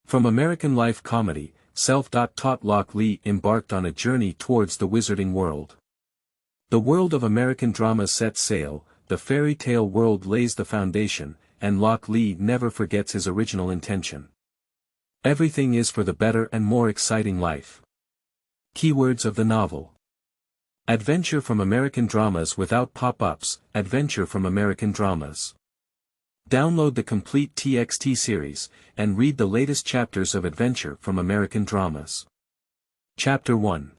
From American life comedy, self-taught Locke Lee embarked on a journey towards the wizarding world. The world of American drama sets sail, the fairy tale world lays the foundation, and Locke Lee never forgets his original intention. Everything is for the better and more exciting life. Keywords of the novel. Adventure from American dramas without pop-ups, adventure from American dramas. Download the complete TXT series, and read the latest chapters of adventure from American dramas. Chapter 1.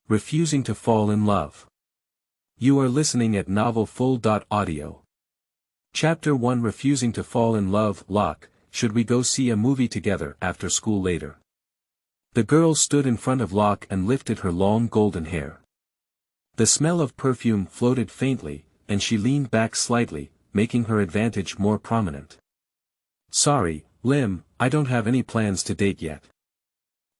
Refusing to Fall in Love. You are listening at novelfull.audio. Chapter 1. Refusing to Fall in Love. Locke, should we go see a movie together after school later? The girl stood in front of Locke and lifted her long golden hair. The smell of perfume floated faintly, and she leaned back slightly, making her advantage more prominent. Sorry, Lim, I don't have any plans to date yet.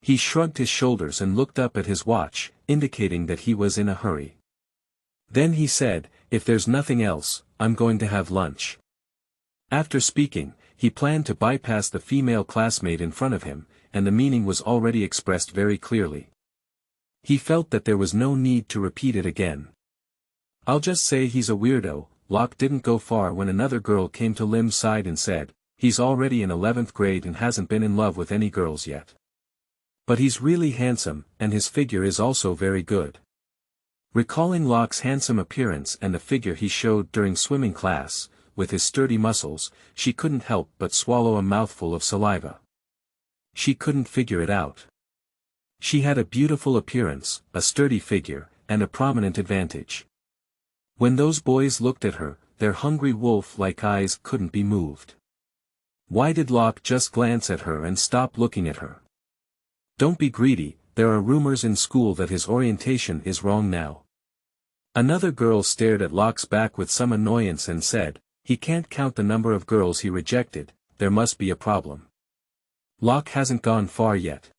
He shrugged his shoulders and looked up at his watch, indicating that he was in a hurry. Then he said, if there's nothing else, I'm going to have lunch. After speaking, he planned to bypass the female classmate in front of him, and the meaning was already expressed very clearly. He felt that there was no need to repeat it again. I'll just say he's a weirdo. Locke didn't go far when another girl came to Lim's side and said, he's already in 11th grade and hasn't been in love with any girls yet. But he's really handsome, and his figure is also very good. Recalling Locke's handsome appearance and the figure he showed during swimming class, with his sturdy muscles, she couldn't help but swallow a mouthful of saliva. She couldn't figure it out. She had a beautiful appearance, a sturdy figure, and a prominent advantage. When those boys looked at her, their hungry wolf-like eyes couldn't be moved. Why did Locke just glance at her and stop looking at her? Don't be greedy, there are rumors in school that his orientation is wrong now. Another girl stared at Locke's back with some annoyance and said, he can't count the number of girls he rejected, there must be a problem. Locke hasn't gone far yet.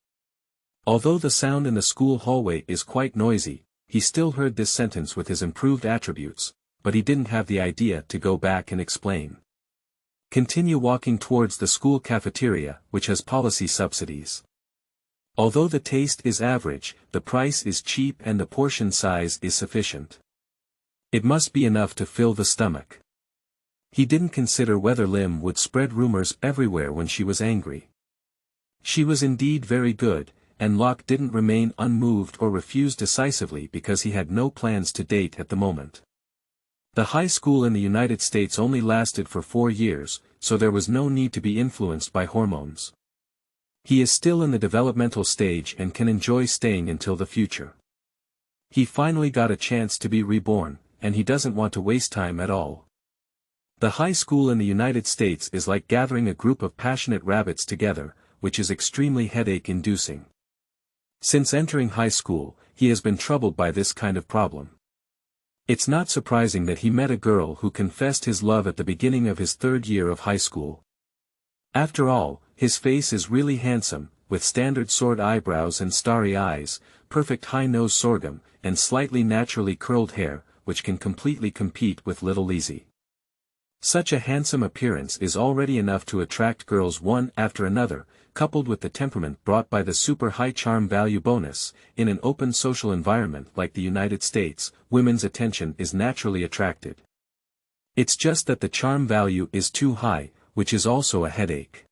Although the sound in the school hallway is quite noisy, he still heard this sentence with his improved attributes, but he didn't have the idea to go back and explain. Continue walking towards the school cafeteria, which has policy subsidies. Although the taste is average, the price is cheap and the portion size is sufficient. It must be enough to fill the stomach. He didn't consider whether Lim would spread rumors everywhere when she was angry. She was indeed very good, and Locke didn't remain unmoved or refuse decisively because he had no plans to date at the moment. The high school in the United States only lasted for 4 years, so there was no need to be influenced by hormones. He is still in the developmental stage and can enjoy staying until the future. He finally got a chance to be reborn, and he doesn't want to waste time at all. The high school in the United States is like gathering a group of passionate rabbits together, which is extremely headache-inducing. Since entering high school, he has been troubled by this kind of problem. It's not surprising that he met a girl who confessed his love at the beginning of his 3rd year of high school. After all, his face is really handsome, with standard sword eyebrows and starry eyes, perfect high-nose sorghum, and slightly naturally curled hair, which can completely compete with Little Lizzie. Such a handsome appearance is already enough to attract girls one after another, coupled with the temperament brought by the super high charm value bonus. In an open social environment like the United States, women's attention is naturally attracted. It's just that the charm value is too high, which is also a headache.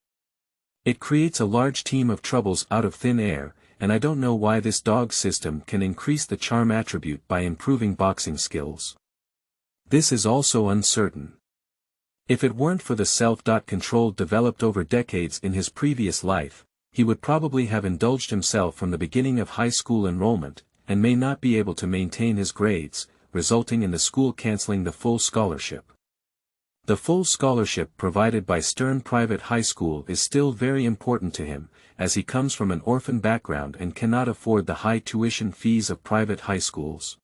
It creates a large team of troubles out of thin air, and I don't know why this dog system can increase the charm attribute by improving boxing skills. This is also uncertain. If it weren't for the self-control developed over decades in his previous life, he would probably have indulged himself from the beginning of high school enrollment, and may not be able to maintain his grades, resulting in the school canceling the full scholarship. The full scholarship provided by Stern Private High School is still very important to him, as he comes from an orphan background and cannot afford the high tuition fees of private high schools.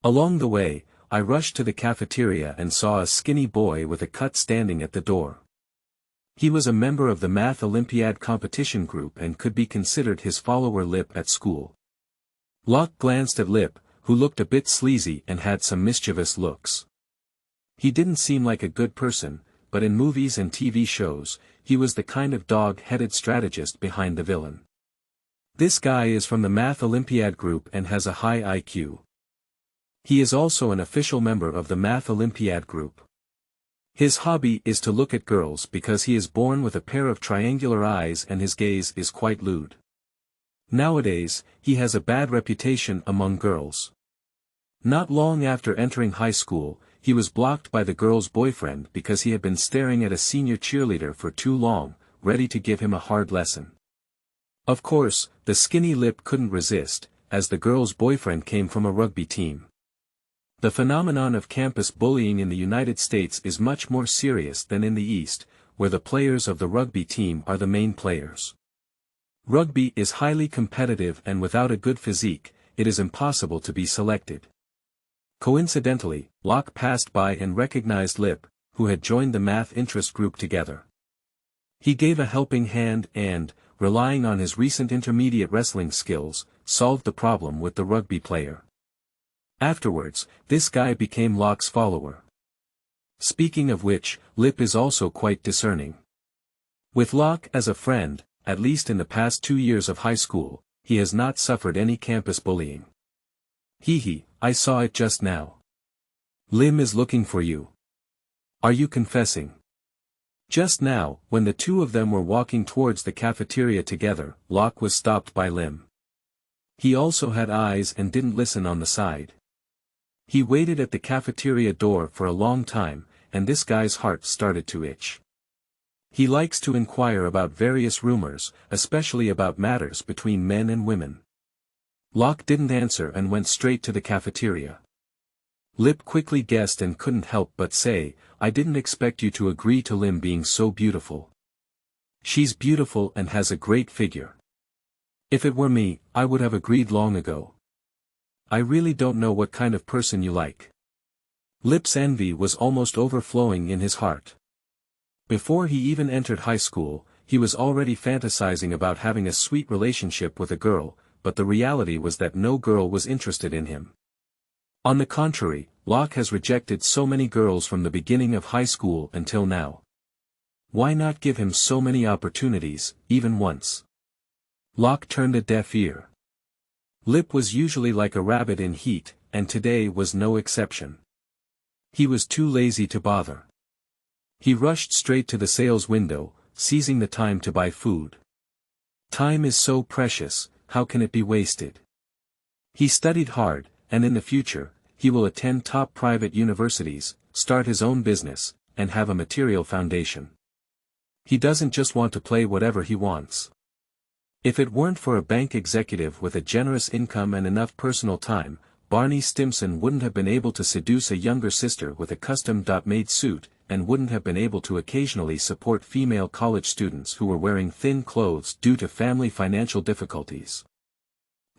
Along the way, I rushed to the cafeteria and saw a skinny boy with a cut standing at the door. He was a member of the Math Olympiad competition group and could be considered his follower Lip at school. Locke glanced at Lip, who looked a bit sleazy and had some mischievous looks. He didn't seem like a good person, but in movies and TV shows, he was the kind of dog-headed strategist behind the villain. This guy is from the Math Olympiad group and has a high IQ. He is also an official member of the Math Olympiad group. His hobby is to look at girls because he is born with a pair of triangular eyes and his gaze is quite lewd. Nowadays, he has a bad reputation among girls. Not long after entering high school, he was blocked by the girl's boyfriend because he had been staring at a senior cheerleader for too long, ready to give him a hard lesson. Of course, the skinny Lip couldn't resist, as the girl's boyfriend came from a rugby team. The phenomenon of campus bullying in the United States is much more serious than in the East, where the players of the rugby team are the main players. Rugby is highly competitive and without a good physique, it is impossible to be selected. Coincidentally, Locke passed by and recognized Lip, who had joined the math interest group together. He gave a helping hand and, relying on his recent intermediate wrestling skills, solved the problem with the rugby player. Afterwards, this guy became Locke's follower. Speaking of which, Lip is also quite discerning. With Locke as a friend, at least in the past 2 years of high school, he has not suffered any campus bullying. Hee, I saw it just now. Lim is looking for you. Are you confessing? Just now, when the two of them were walking towards the cafeteria together, Locke was stopped by Lim. He also had eyes and didn't listen on the side. He waited at the cafeteria door for a long time, and this guy's heart started to itch. He likes to inquire about various rumors, especially about matters between men and women. Locke didn't answer and went straight to the cafeteria. Lip quickly guessed and couldn't help but say, I didn't expect you to agree to Lim being so beautiful. She's beautiful and has a great figure. If it were me, I would have agreed long ago. I really don't know what kind of person you like. Lip's envy was almost overflowing in his heart. Before he even entered high school, he was already fantasizing about having a sweet relationship with a girl, but the reality was that no girl was interested in him. On the contrary, Locke has rejected so many girls from the beginning of high school until now. Why not give him so many opportunities, even once? Locke turned a deaf ear. Lip was usually like a rabbit in heat, and today was no exception. He was too lazy to bother. He rushed straight to the sales window, seizing the time to buy food. Time is so precious, how can it be wasted? He studied hard, and in the future, he will attend top private universities, start his own business, and have a material foundation. He doesn't just want to play whatever he wants. If it weren't for a bank executive with a generous income and enough personal time, Barney Stimson wouldn't have been able to seduce a younger sister with a custom-made suit, and wouldn't have been able to occasionally support female college students who were wearing thin clothes due to family financial difficulties.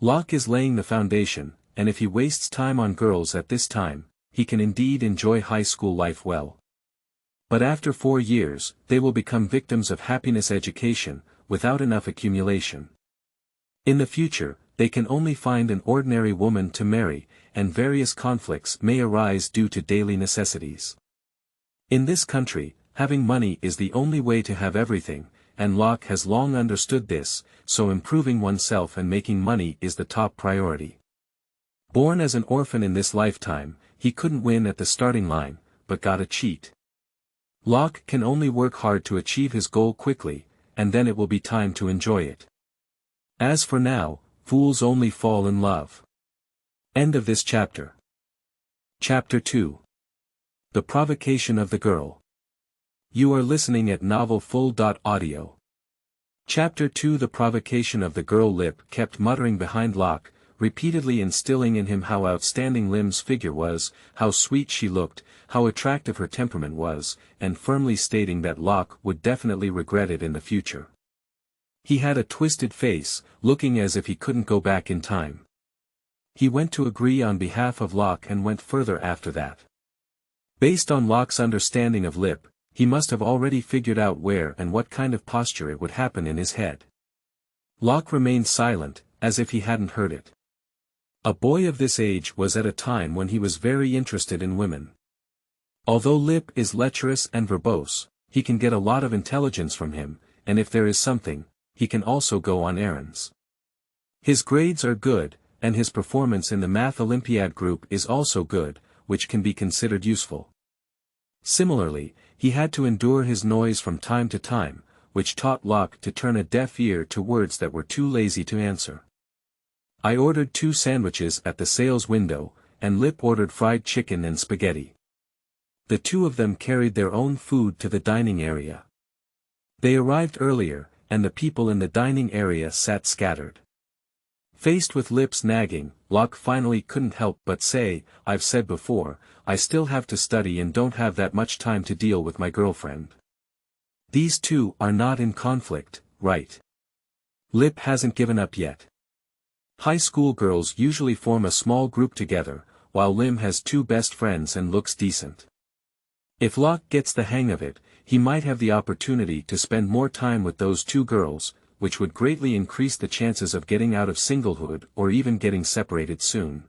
Locke is laying the foundation, and if he wastes time on girls at this time, he can indeed enjoy high school life well. But after 4 years, they will become victims of happiness education, without enough accumulation. In the future, they can only find an ordinary woman to marry, and various conflicts may arise due to daily necessities. In this country, having money is the only way to have everything, and Locke has long understood this, so improving oneself and making money is the top priority. Born as an orphan in this lifetime, he couldn't win at the starting line, but got a cheat. Locke can only work hard to achieve his goal quickly, and then it will be time to enjoy it. As for now, fools only fall in love. End of this chapter. Chapter 2. The Provocation of the Girl. You are listening at novelfull.audio. Chapter 2. The Provocation of the Girl. Lip kept muttering behind Locke, repeatedly instilling in him how outstanding Lim's figure was, how sweet she looked, how attractive her temperament was, and firmly stating that Locke would definitely regret it in the future. He had a twisted face, looking as if he couldn't go back in time. He went to agree on behalf of Locke and went further after that. Based on Locke's understanding of Lip, he must have already figured out where and what kind of posture it would happen in his head. Locke remained silent, as if he hadn't heard it. A boy of this age was at a time when he was very interested in women. Although Lip is lecherous and verbose, he can get a lot of intelligence from him, and if there is something, he can also go on errands. His grades are good, and his performance in the Math Olympiad group is also good, which can be considered useful. Similarly, he had to endure his noise from time to time, which taught Locke to turn a deaf ear to words that were too lazy to answer. I ordered 2 sandwiches at the sales window, and Lip ordered fried chicken and spaghetti. The 2 of them carried their own food to the dining area. They arrived earlier, and the people in the dining area sat scattered. Faced with Lip's nagging, Locke finally couldn't help but say, "I've said before, I still have to study and don't have that much time to deal with my girlfriend. These 2 are not in conflict, right? Lip hasn't given up yet." High school girls usually form a small group together, while Lim has 2 best friends and looks decent. If Locke gets the hang of it, he might have the opportunity to spend more time with those 2 girls, which would greatly increase the chances of getting out of singlehood or even getting separated soon.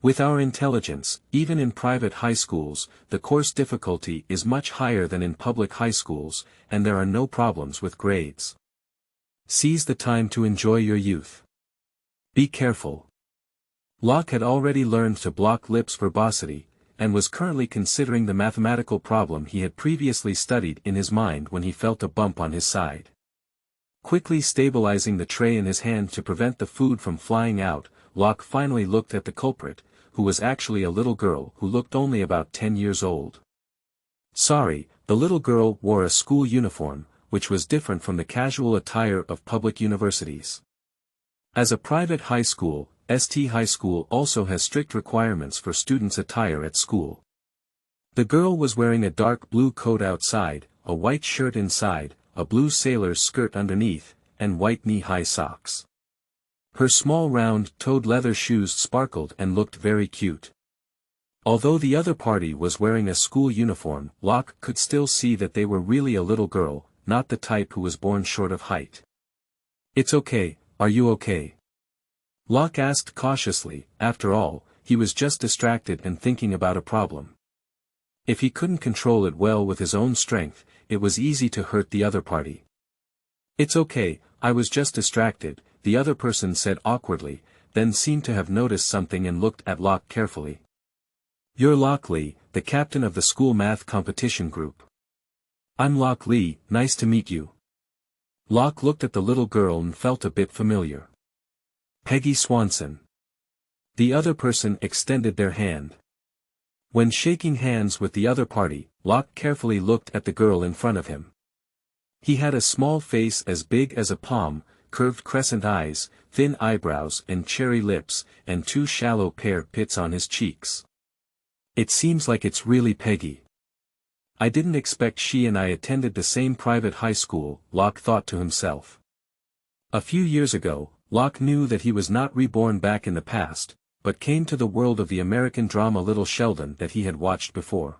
With our intelligence, even in private high schools, the course difficulty is much higher than in public high schools, and there are no problems with grades. Seize the time to enjoy your youth. Be careful. Locke had already learned to block Lip's verbosity, and was currently considering the mathematical problem he had previously studied in his mind when he felt a bump on his side. Quickly stabilizing the tray in his hand to prevent the food from flying out, Locke finally looked at the culprit, who was actually a little girl who looked only about 10 years old. Sorry, the little girl wore a school uniform, which was different from the casual attire of public universities. As a private high school, St. High School also has strict requirements for students' attire at school. The girl was wearing a dark blue coat outside, a white shirt inside, a blue sailor's skirt underneath, and white knee-high socks. Her small round-toed leather shoes sparkled and looked very cute. Although the other party was wearing a school uniform, Locke could still see that they were really a little girl, not the type who was born short of height. "It's okay, are you okay?" Locke asked cautiously. After all, he was just distracted and thinking about a problem. If he couldn't control it well with his own strength, it was easy to hurt the other party. "It's okay, I was just distracted," the other person said awkwardly, then seemed to have noticed something and looked at Locke carefully. "You're Locke Lee, the captain of the school math competition group." "I'm Locke Lee, nice to meet you." Locke looked at the little girl and felt a bit familiar. "Peggy Swanson." The other person extended their hand. When shaking hands with the other party, Locke carefully looked at the girl in front of him. He had a small face as big as a palm, curved crescent eyes, thin eyebrows and cherry lips, and 2 shallow pear pits on his cheeks. "It seems like it's really Peggy. I didn't expect she and I attended the same private high school," Locke thought to himself. A few years ago, Locke knew that he was not reborn back in the past, but came to the world of the American drama Little Sheldon that he had watched before.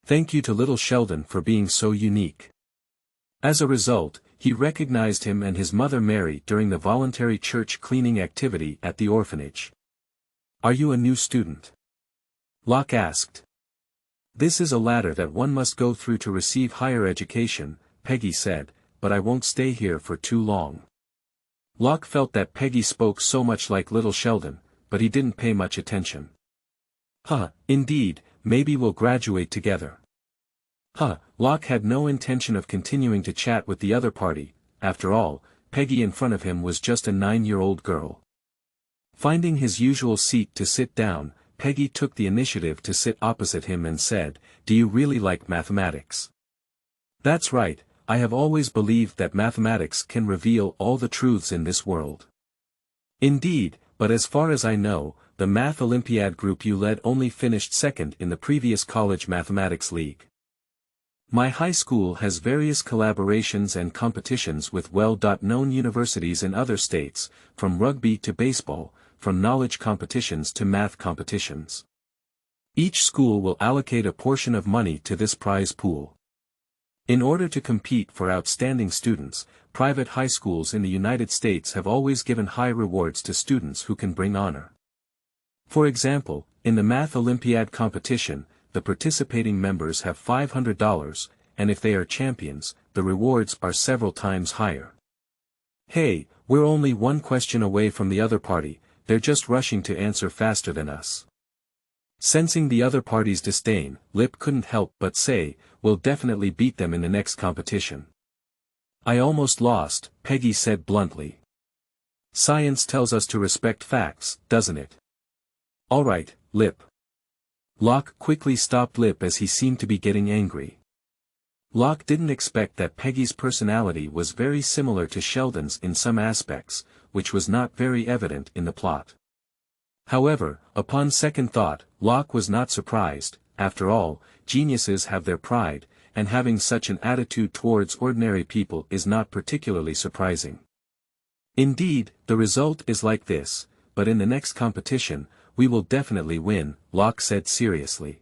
Thank you to Little Sheldon for being so unique. As a result, he recognized him and his mother Mary during the voluntary church cleaning activity at the orphanage. "Are you a new student?" Locke asked. "This is a ladder that one must go through to receive higher education," Peggy said, "but I won't stay here for too long." Locke felt that Peggy spoke so much like Little Sheldon, but he didn't pay much attention. "Huh, indeed, maybe we'll graduate together." Locke had no intention of continuing to chat with the other party. After all, Peggy in front of him was just a 9-year-old girl. Finding his usual seat to sit down, Peggy took the initiative to sit opposite him and said, "Do you really like mathematics?" "That's right, I have always believed that mathematics can reveal all the truths in this world." "Indeed, but as far as I know, the Math Olympiad group you led only finished second in the previous college mathematics league." "My high school has various collaborations and competitions with well-known universities in other states, from rugby to baseball, from knowledge competitions to math competitions. Each school will allocate a portion of money to this prize pool. In order to compete for outstanding students, private high schools in the United States have always given high rewards to students who can bring honor. For example, in the Math Olympiad competition, the participating members have $500, and if they are champions, the rewards are several times higher. Hey, we're only one question away from the other party, they're just rushing to answer faster than us. Sensing the other party's disdain, Lip couldn't help but say, we'll definitely beat them in the next competition. I almost lost, Peggy said bluntly. Science tells us to respect facts, doesn't it? Alright, Lip. Locke quickly stopped Lip as he seemed to be getting angry. Locke didn't expect that Peggy's personality was very similar to Sheldon's in some aspects, which was not very evident in the plot. However, upon second thought, Locke was not surprised. After all, geniuses have their pride, and having such an attitude towards ordinary people is not particularly surprising. Indeed, the result is like this, but in the next competition, we will definitely win, Locke said seriously.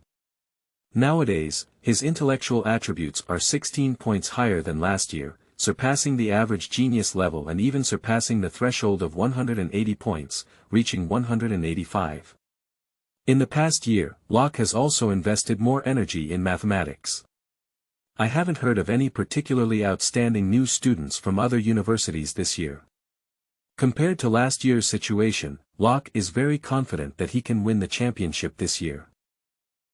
Nowadays, his intellectual attributes are 16 points higher than last year, surpassing the average genius level and even surpassing the threshold of 180 points, reaching 185. In the past year, Locke has also invested more energy in mathematics. I haven't heard of any particularly outstanding new students from other universities this year. Compared to last year's situation, Locke is very confident that he can win the championship this year.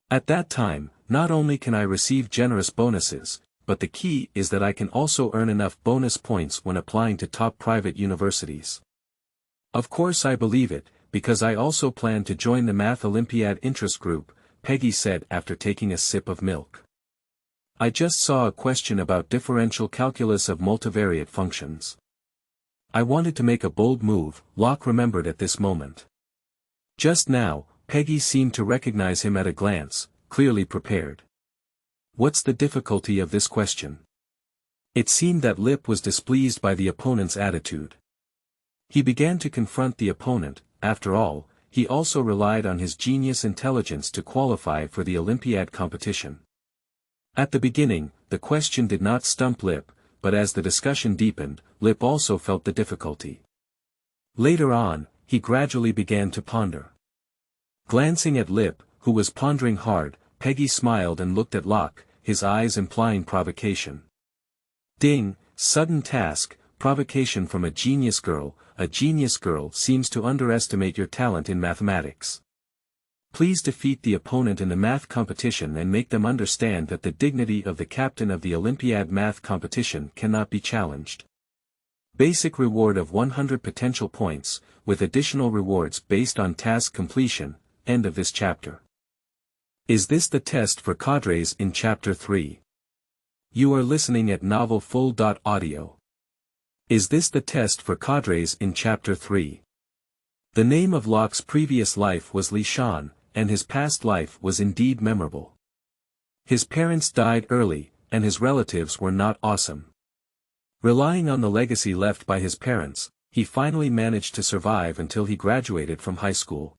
At that time, not only can I receive generous bonuses, but the key is that I can also earn enough bonus points when applying to top private universities. Of course I believe it, because I also plan to join the Math Olympiad interest group, Peggy said after taking a sip of milk. I just saw a question about differential calculus of multivariate functions. I wanted to make a bold move, Locke remembered at this moment. Just now, Peggy seemed to recognize him at a glance, clearly prepared. What's the difficulty of this question? It seemed that Lip was displeased by the opponent's attitude. He began to confront the opponent. After all, he also relied on his genius intelligence to qualify for the Olympiad competition. At the beginning, the question did not stump Lip, but as the discussion deepened, Lip also felt the difficulty. Later on, he gradually began to ponder. Glancing at Lip, who was pondering hard, Peggy smiled and looked at Locke, his eyes implying provocation. Ding, sudden task, provocation from a genius girl seems to underestimate your talent in mathematics. Please defeat the opponent in the math competition and make them understand that the dignity of the captain of the Olympiad math competition cannot be challenged. Basic reward of 100 potential points, with additional rewards based on task completion, end of this chapter. Is this the test for cadres in Chapter 3? You are listening at novelfull.audio. Is this the test for cadres in Chapter 3? The name of Locke's previous life was Li Shan, and his past life was indeed memorable. His parents died early, and his relatives were not awesome. Relying on the legacy left by his parents, he finally managed to survive until he graduated from high school.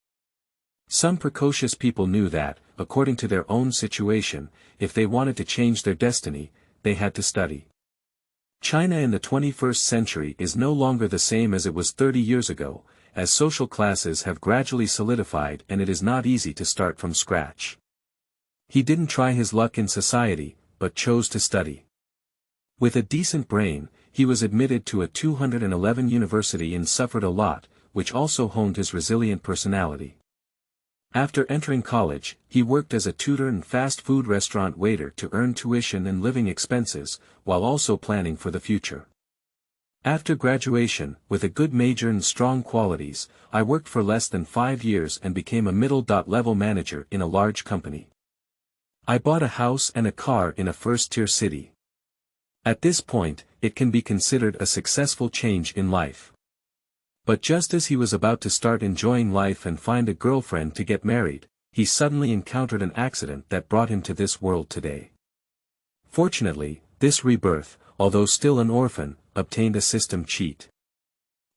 Some precocious people knew that, according to their own situation, if they wanted to change their destiny, they had to study. China in the 21st century is no longer the same as it was 30 years ago, as social classes have gradually solidified and it is not easy to start from scratch. He didn't try his luck in society, but chose to study. With a decent brain, he was admitted to a 211 university and suffered a lot, which also honed his resilient personality. After entering college, he worked as a tutor and fast food restaurant waiter to earn tuition and living expenses, while also planning for the future. After graduation, with a good major and strong qualities, I worked for less than 5 years and became a middle-level manager in a large company. I bought a house and a car in a first-tier city. At this point, it can be considered a successful change in life. But just as he was about to start enjoying life and find a girlfriend to get married, he suddenly encountered an accident that brought him to this world today. Fortunately, this rebirth, although still an orphan, obtained a system cheat.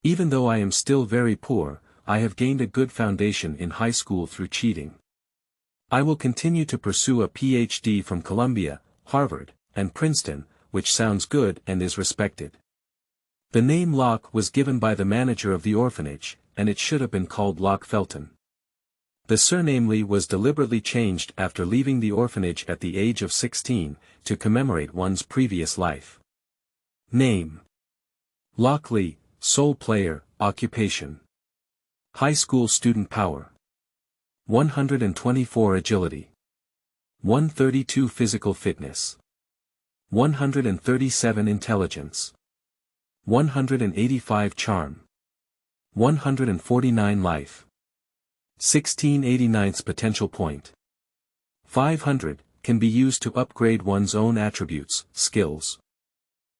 Even though I am still very poor, I have gained a good foundation in high school through cheating. I will continue to pursue a PhD from Columbia, Harvard, and Princeton, which sounds good and is respected. The name Locke was given by the manager of the orphanage, and it should have been called Locke Felton. The surname Lee was deliberately changed after leaving the orphanage at the age of 16, to commemorate one's previous life. Name: Locke Lee, sole player, occupation. High school student power. 124 agility. 132 physical fitness. 137 intelligence. 185 charm. 149 life. 1689's potential point. 500, can be used to upgrade one's own attributes, skills.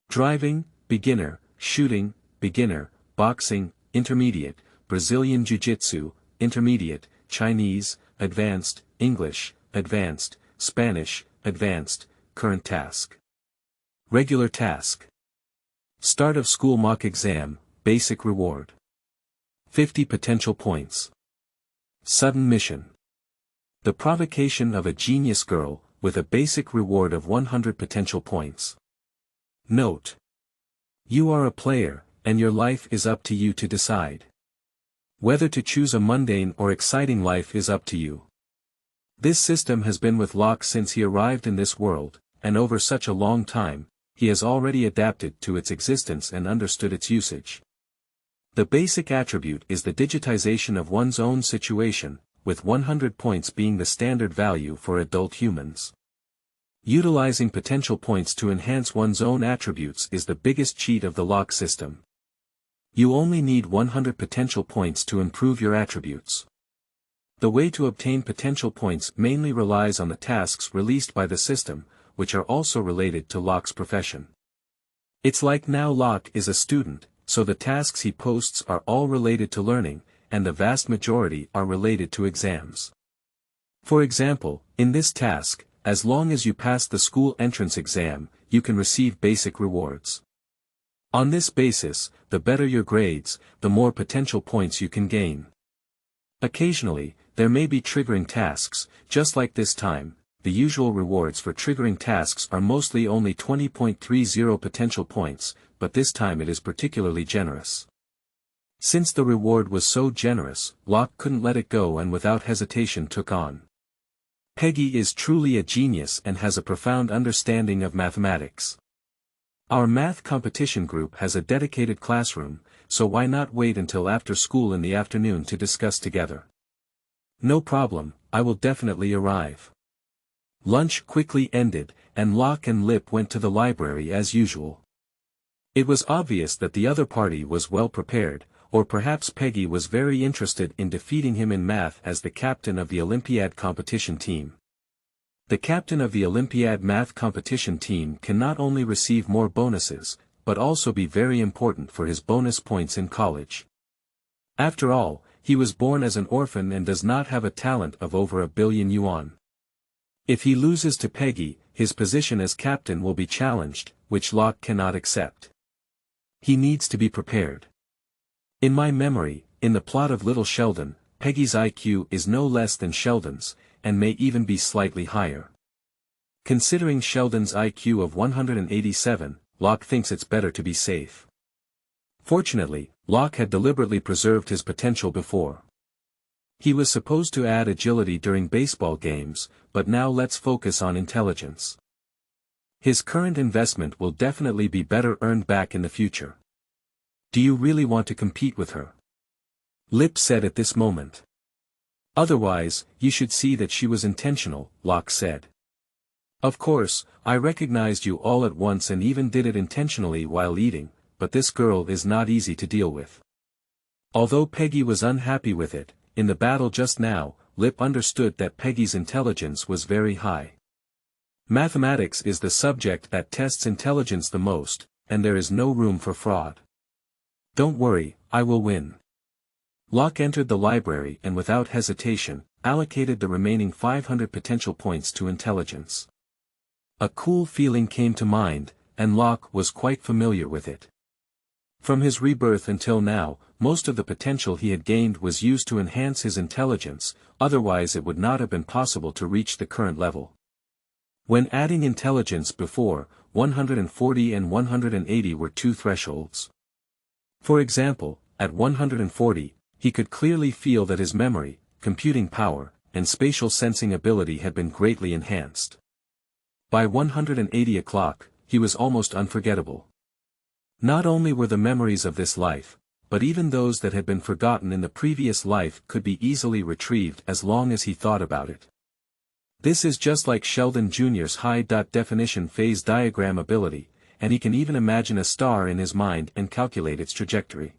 Driving, beginner, shooting, beginner, boxing, intermediate, Brazilian Jiu-Jitsu, intermediate, Chinese, advanced, English, advanced, Spanish, advanced, current task. Regular task. Start of school mock exam, basic reward. 50 potential points. Sudden mission. The provocation of a genius girl, with a basic reward of 100 potential points. Note: you are a player, and your life is up to you to decide. Whether to choose a mundane or exciting life is up to you. This system has been with Locke since he arrived in this world, and over such a long time, he has already adapted to its existence and understood its usage. The basic attribute is the digitization of one's own situation, with 100 points being the standard value for adult humans. Utilizing potential points to enhance one's own attributes is the biggest cheat of the Locke system. You only need 100 potential points to improve your attributes. The way to obtain potential points mainly relies on the tasks released by the system, which are also related to Locke's profession. It's like now Locke is a student, so the tasks he posts are all related to learning, and the vast majority are related to exams. For example, in this task, as long as you pass the school entrance exam, you can receive basic rewards. On this basis, the better your grades, the more potential points you can gain. Occasionally, there may be triggering tasks, just like this time. The usual rewards for triggering tasks are mostly only 20.30 potential points, but this time it is particularly generous. Since the reward was so generous, Locke couldn't let it go and without hesitation took on. Peggy is truly a genius and has a profound understanding of mathematics. Our math competition group has a dedicated classroom, so why not wait until after school in the afternoon to discuss together? No problem, I will definitely arrive. Lunch quickly ended, and Locke and Lip went to the library as usual. It was obvious that the other party was well prepared, or perhaps Peggy was very interested in defeating him in math as the captain of the Olympiad competition team. The captain of the Olympiad math competition team can not only receive more bonuses, but also be very important for his bonus points in college. After all, he was born as an orphan and does not have a talent of over 1 billion yuan. If he loses to Peggy, his position as captain will be challenged, which Locke cannot accept. He needs to be prepared. In my memory, in the plot of Little Sheldon, Peggy's IQ is no less than Sheldon's, and may even be slightly higher. Considering Sheldon's IQ of 187, Locke thinks it's better to be safe. Fortunately, Locke had deliberately preserved his potential before. He was supposed to add agility during baseball games, but now let's focus on intelligence. His current investment will definitely be better earned back in the future. Do you really want to compete with her? Lip said at this moment. Otherwise, you should see that she was intentional, Locke said. Of course, I recognized you all at once and even did it intentionally while eating, but this girl is not easy to deal with. Although Peggy was unhappy with it, in the battle just now, Lip understood that Peggy's intelligence was very high. Mathematics is the subject that tests intelligence the most, and there is no room for fraud. Don't worry, I will win. Locke entered the library and without hesitation, allocated the remaining 500 potential points to intelligence. A cool feeling came to mind, and Locke was quite familiar with it. From his rebirth until now, most of the potential he had gained was used to enhance his intelligence, otherwise it would not have been possible to reach the current level. When adding intelligence before, 140 and 180 were two thresholds. For example, at 140, he could clearly feel that his memory, computing power, and spatial sensing ability had been greatly enhanced. By 180 o'clock, he was almost unforgettable. Not only were the memories of this life, but even those that had been forgotten in the previous life could be easily retrieved as long as he thought about it. This is just like Sheldon Jr.'s high-definition phase diagram ability, and he can even imagine a star in his mind and calculate its trajectory.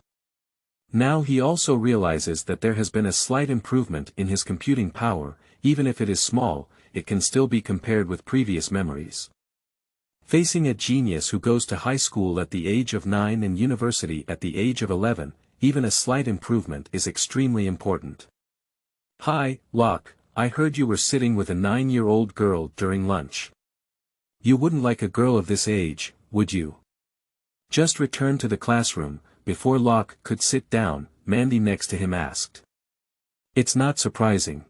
Now he also realizes that there has been a slight improvement in his computing power, even if it is small, it can still be compared with previous memories. Facing a genius who goes to high school at the age of 9 and university at the age of 11, even a slight improvement is extremely important. "Hi, Locke, I heard you were sitting with a 9-year-old girl during lunch. You wouldn't like a girl of this age, would you?" Just returned to the classroom, before Locke could sit down, Mandy next to him asked. It's not surprising.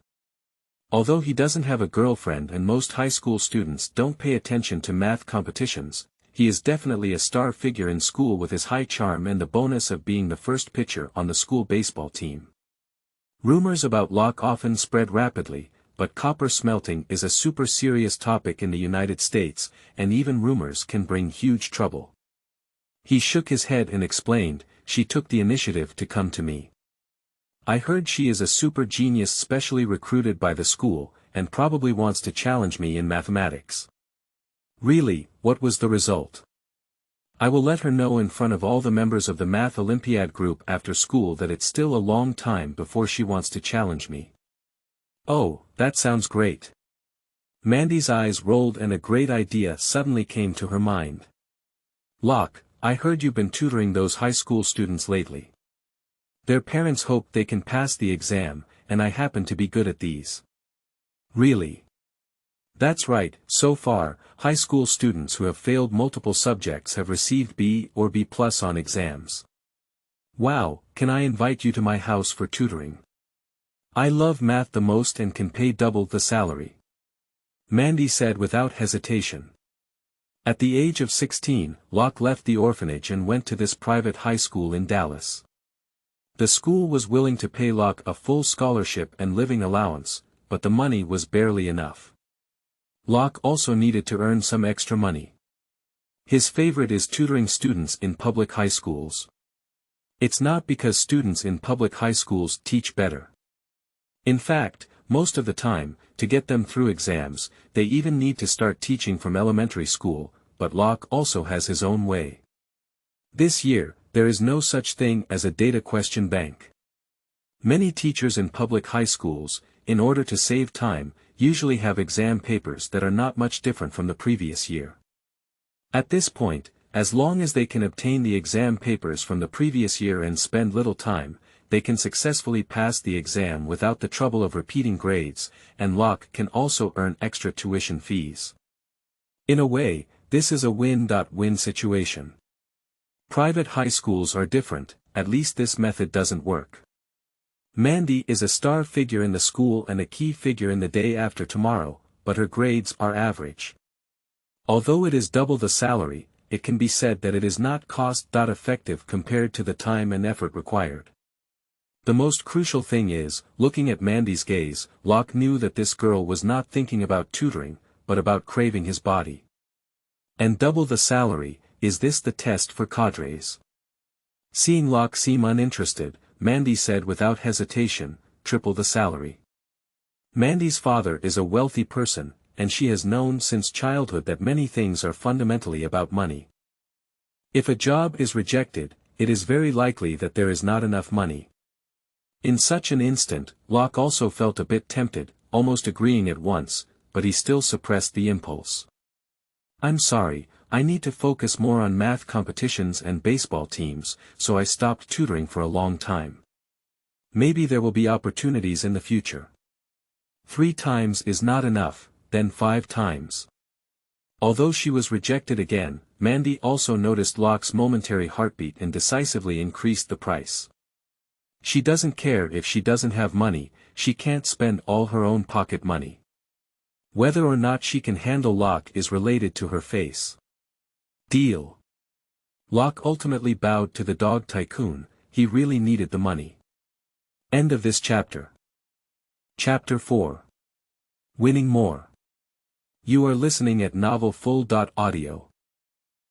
Although he doesn't have a girlfriend and most high school students don't pay attention to math competitions, he is definitely a star figure in school with his high charm and the bonus of being the first pitcher on the school baseball team. Rumors about Locke often spread rapidly, but copper smelting is a super serious topic in the United States, and even rumors can bring huge trouble. He shook his head and explained, "She took the initiative to come to me. I heard she is a super genius specially recruited by the school, and probably wants to challenge me in mathematics." "Really, what was the result?" "I will let her know in front of all the members of the Math Olympiad group after school that it's still a long time before she wants to challenge me." "Oh, that sounds great." Mandy's eyes rolled and a great idea suddenly came to her mind. "Locke, I heard you've been tutoring those high school students lately. Their parents hope they can pass the exam, and I happen to be good at these." "Really?" "That's right, so far, high school students who have failed multiple subjects have received B or B+ on exams." "Wow, can I invite you to my house for tutoring? I love math the most and can pay double the salary," Mandy said without hesitation. At the age of 16, Locke left the orphanage and went to this private high school in Dallas. The school was willing to pay Locke a full scholarship and living allowance, but the money was barely enough. Locke also needed to earn some extra money. His favorite is tutoring students in public high schools. It's not because students in public high schools teach better. In fact, most of the time, to get them through exams, they even need to start teaching from elementary school, but Locke also has his own way. This year, there is no such thing as a data question bank. Many teachers in public high schools, in order to save time, usually have exam papers that are not much different from the previous year. At this point, as long as they can obtain the exam papers from the previous year and spend little time, they can successfully pass the exam without the trouble of repeating grades, and Locke can also earn extra tuition fees. In a way, this is a win-win situation. Private high schools are different, at least this method doesn't work. Mandy is a star figure in the school and a key figure in the day after tomorrow, but her grades are average. Although it is double the salary, it can be said that it is not cost-effective compared to the time and effort required. The most crucial thing is, looking at Mandy's gaze, Locke knew that this girl was not thinking about tutoring, but about craving his body. And double the salary, is this the test for cadres? Seeing Locke seem uninterested, Mandy said without hesitation, "Triple the salary." Mandy's father is a wealthy person, and she has known since childhood that many things are fundamentally about money. If a job is rejected, it is very likely that there is not enough money. In such an instant, Locke also felt a bit tempted, almost agreeing at once, but he still suppressed the impulse. "I'm sorry, I need to focus more on math competitions and baseball teams, so I stopped tutoring for a long time. Maybe there will be opportunities in the future." 3 times is not enough, then 5 times. Although she was rejected again, Mandy also noticed Locke's momentary heartbeat and decisively increased the price. She doesn't care if she doesn't have money, she can't spend all her own pocket money. Whether or not she can handle Locke is related to her face. Deal. Locke ultimately bowed to the dog tycoon, he really needed the money. End of this chapter. Chapter 4. Winning More. You are listening at novelfull.audio.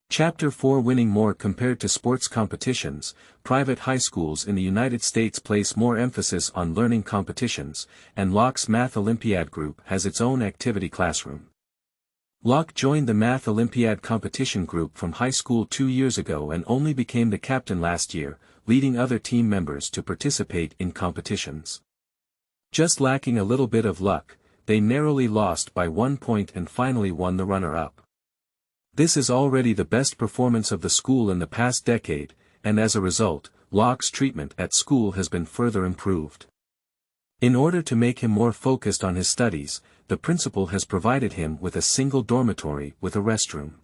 Chapter 4. Winning More. Compared to sports competitions, private high schools in the United States place more emphasis on learning competitions, and Locke's Math Olympiad group has its own activity classroom. Locke joined the Math Olympiad competition group from high school 2 years ago and only became the captain last year, leading other team members to participate in competitions. Just lacking a little bit of luck, they narrowly lost by 1 point and finally won the runner-up. This is already the best performance of the school in the past decade, and as a result, Locke's treatment at school has been further improved. In order to make him more focused on his studies, the principal has provided him with a single dormitory with a restroom.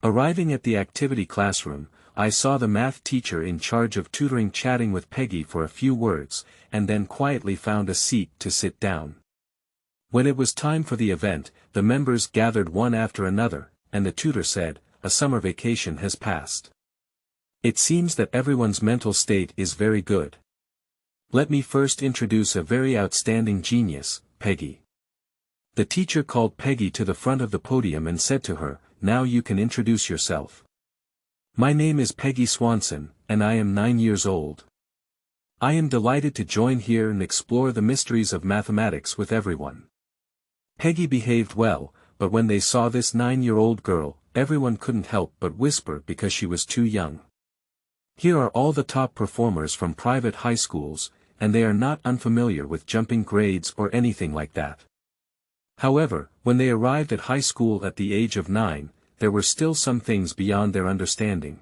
Arriving at the activity classroom, I saw the math teacher in charge of tutoring chatting with Peggy for a few words, and then quietly found a seat to sit down. When it was time for the event, the members gathered one after another, and the tutor said, "A summer vacation has passed. It seems that everyone's mental state is very good. Let me first introduce a very outstanding genius, Peggy." The teacher called Peggy to the front of the podium and said to her, "Now you can introduce yourself." "My name is Peggy Swanson, and I am 9 years old. I am delighted to join here and explore the mysteries of mathematics with everyone." Peggy behaved well, but when they saw this 9-year-old girl, everyone couldn't help but whisper because she was too young. Here are all the top performers from private high schools, and they are not unfamiliar with jumping grades or anything like that. However, when they arrived at high school at the age of 9, there were still some things beyond their understanding.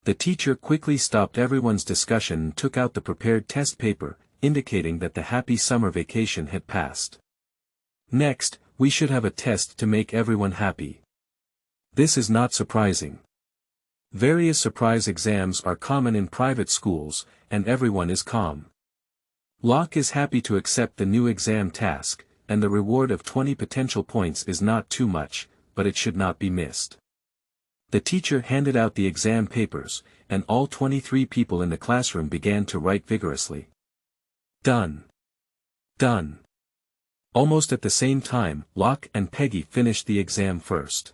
The teacher quickly stopped everyone's discussion and took out the prepared test paper, indicating that the happy summer vacation had passed. "Next, we should have a test to make everyone happy. This is not surprising. Various surprise exams are common in private schools, and everyone is calm. Locke is happy to accept the new exam task, and the reward of 20 potential points is not too much, but it should not be missed." The teacher handed out the exam papers, and all 23 people in the classroom began to write vigorously. Done. Done. Almost at the same time, Locke and Peggy finished the exam first.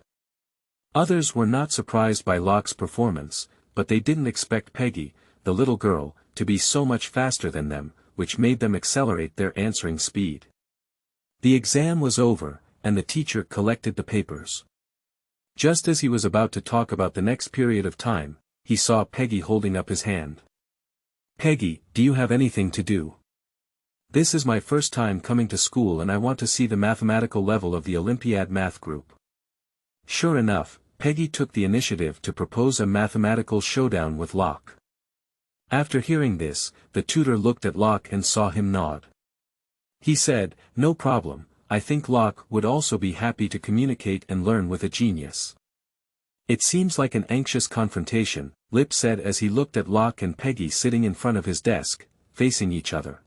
Others were not surprised by Locke's performance, but they didn't expect Peggy, the little girl, to be so much faster than them, which made them accelerate their answering speed. The exam was over, and the teacher collected the papers. Just as he was about to talk about the next period of time, he saw Peggy holding up his hand. "Peggy, do you have anything to do? This is my first time coming to school and I want to see the mathematical level of the Olympiad math group." Sure enough, Peggy took the initiative to propose a mathematical showdown with Locke. After hearing this, the tutor looked at Locke and saw him nod. He said, "No problem. I think Locke would also be happy to communicate and learn with a genius." "It seems like an anxious confrontation," Lip said as he looked at Locke and Peggy sitting in front of his desk, facing each other.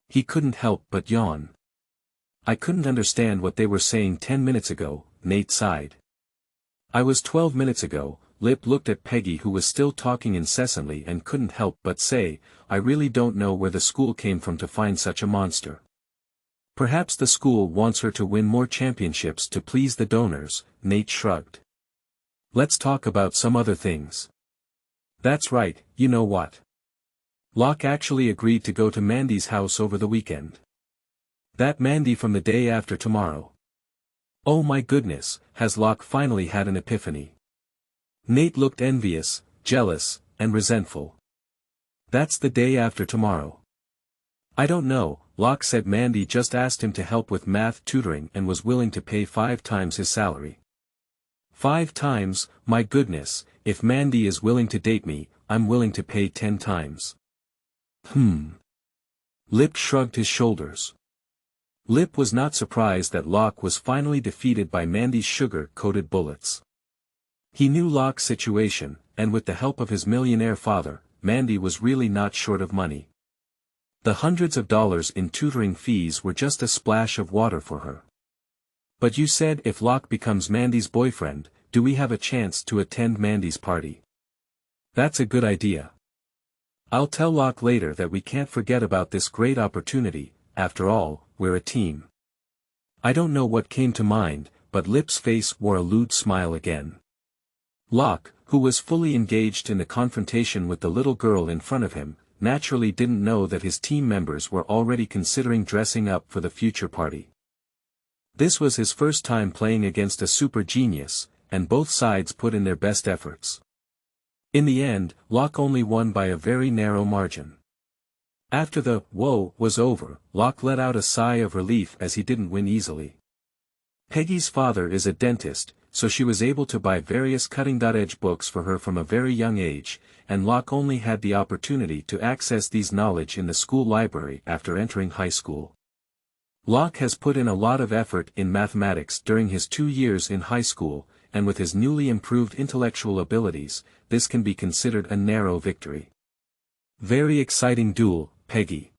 He couldn't help but yawn. "I couldn't understand what they were saying 10 minutes ago," Nate sighed. "I was 12 minutes ago," Lip looked at Peggy who was still talking incessantly and couldn't help but say, "I really don't know where the school came from to find such a monster. Perhaps the school wants her to win more championships to please the donors," Nate shrugged. "Let's talk about some other things." "That's right, you know what? Locke actually agreed to go to Mandy's house over the weekend. That Mandy from the day after tomorrow. Oh my goodness, has Locke finally had an epiphany?" Nate looked envious, jealous, and resentful. "That's the day after tomorrow." "I don't know," Locke said. "Mandy just asked him to help with math tutoring and was willing to pay 5 times his salary." 5 times, my goodness, if Mandy is willing to date me, I'm willing to pay 10 times. Lip shrugged his shoulders. Lip was not surprised that Locke was finally defeated by Mandy's sugar-coated bullets. He knew Locke's situation, and with the help of his millionaire father, Mandy was really not short of money. The hundreds of dollars in tutoring fees were just a splash of water for her. "But you said if Locke becomes Mandy's boyfriend, do we have a chance to attend Mandy's party?" "That's a good idea. I'll tell Locke later that we can't forget about this great opportunity," after all, we're a team. I don't know what came to mind, but Lip's face wore a lewd smile again. Locke, who was fully engaged in the confrontation with the little girl in front of him, naturally didn't know that his team members were already considering dressing up for the future party. This was his first time playing against a super genius, and both sides put in their best efforts. In the end, Locke only won by a very narrow margin. After the "whoa" was over, Locke let out a sigh of relief as he didn't win easily. Peggy's father is a dentist, so she was able to buy various cutting-edge books for her from a very young age, and Locke only had the opportunity to access these knowledge in the school library after entering high school. Locke has put in a lot of effort in mathematics during his 2 years in high school, and with his newly improved intellectual abilities, this can be considered a narrow victory. Very exciting duel, Peggy.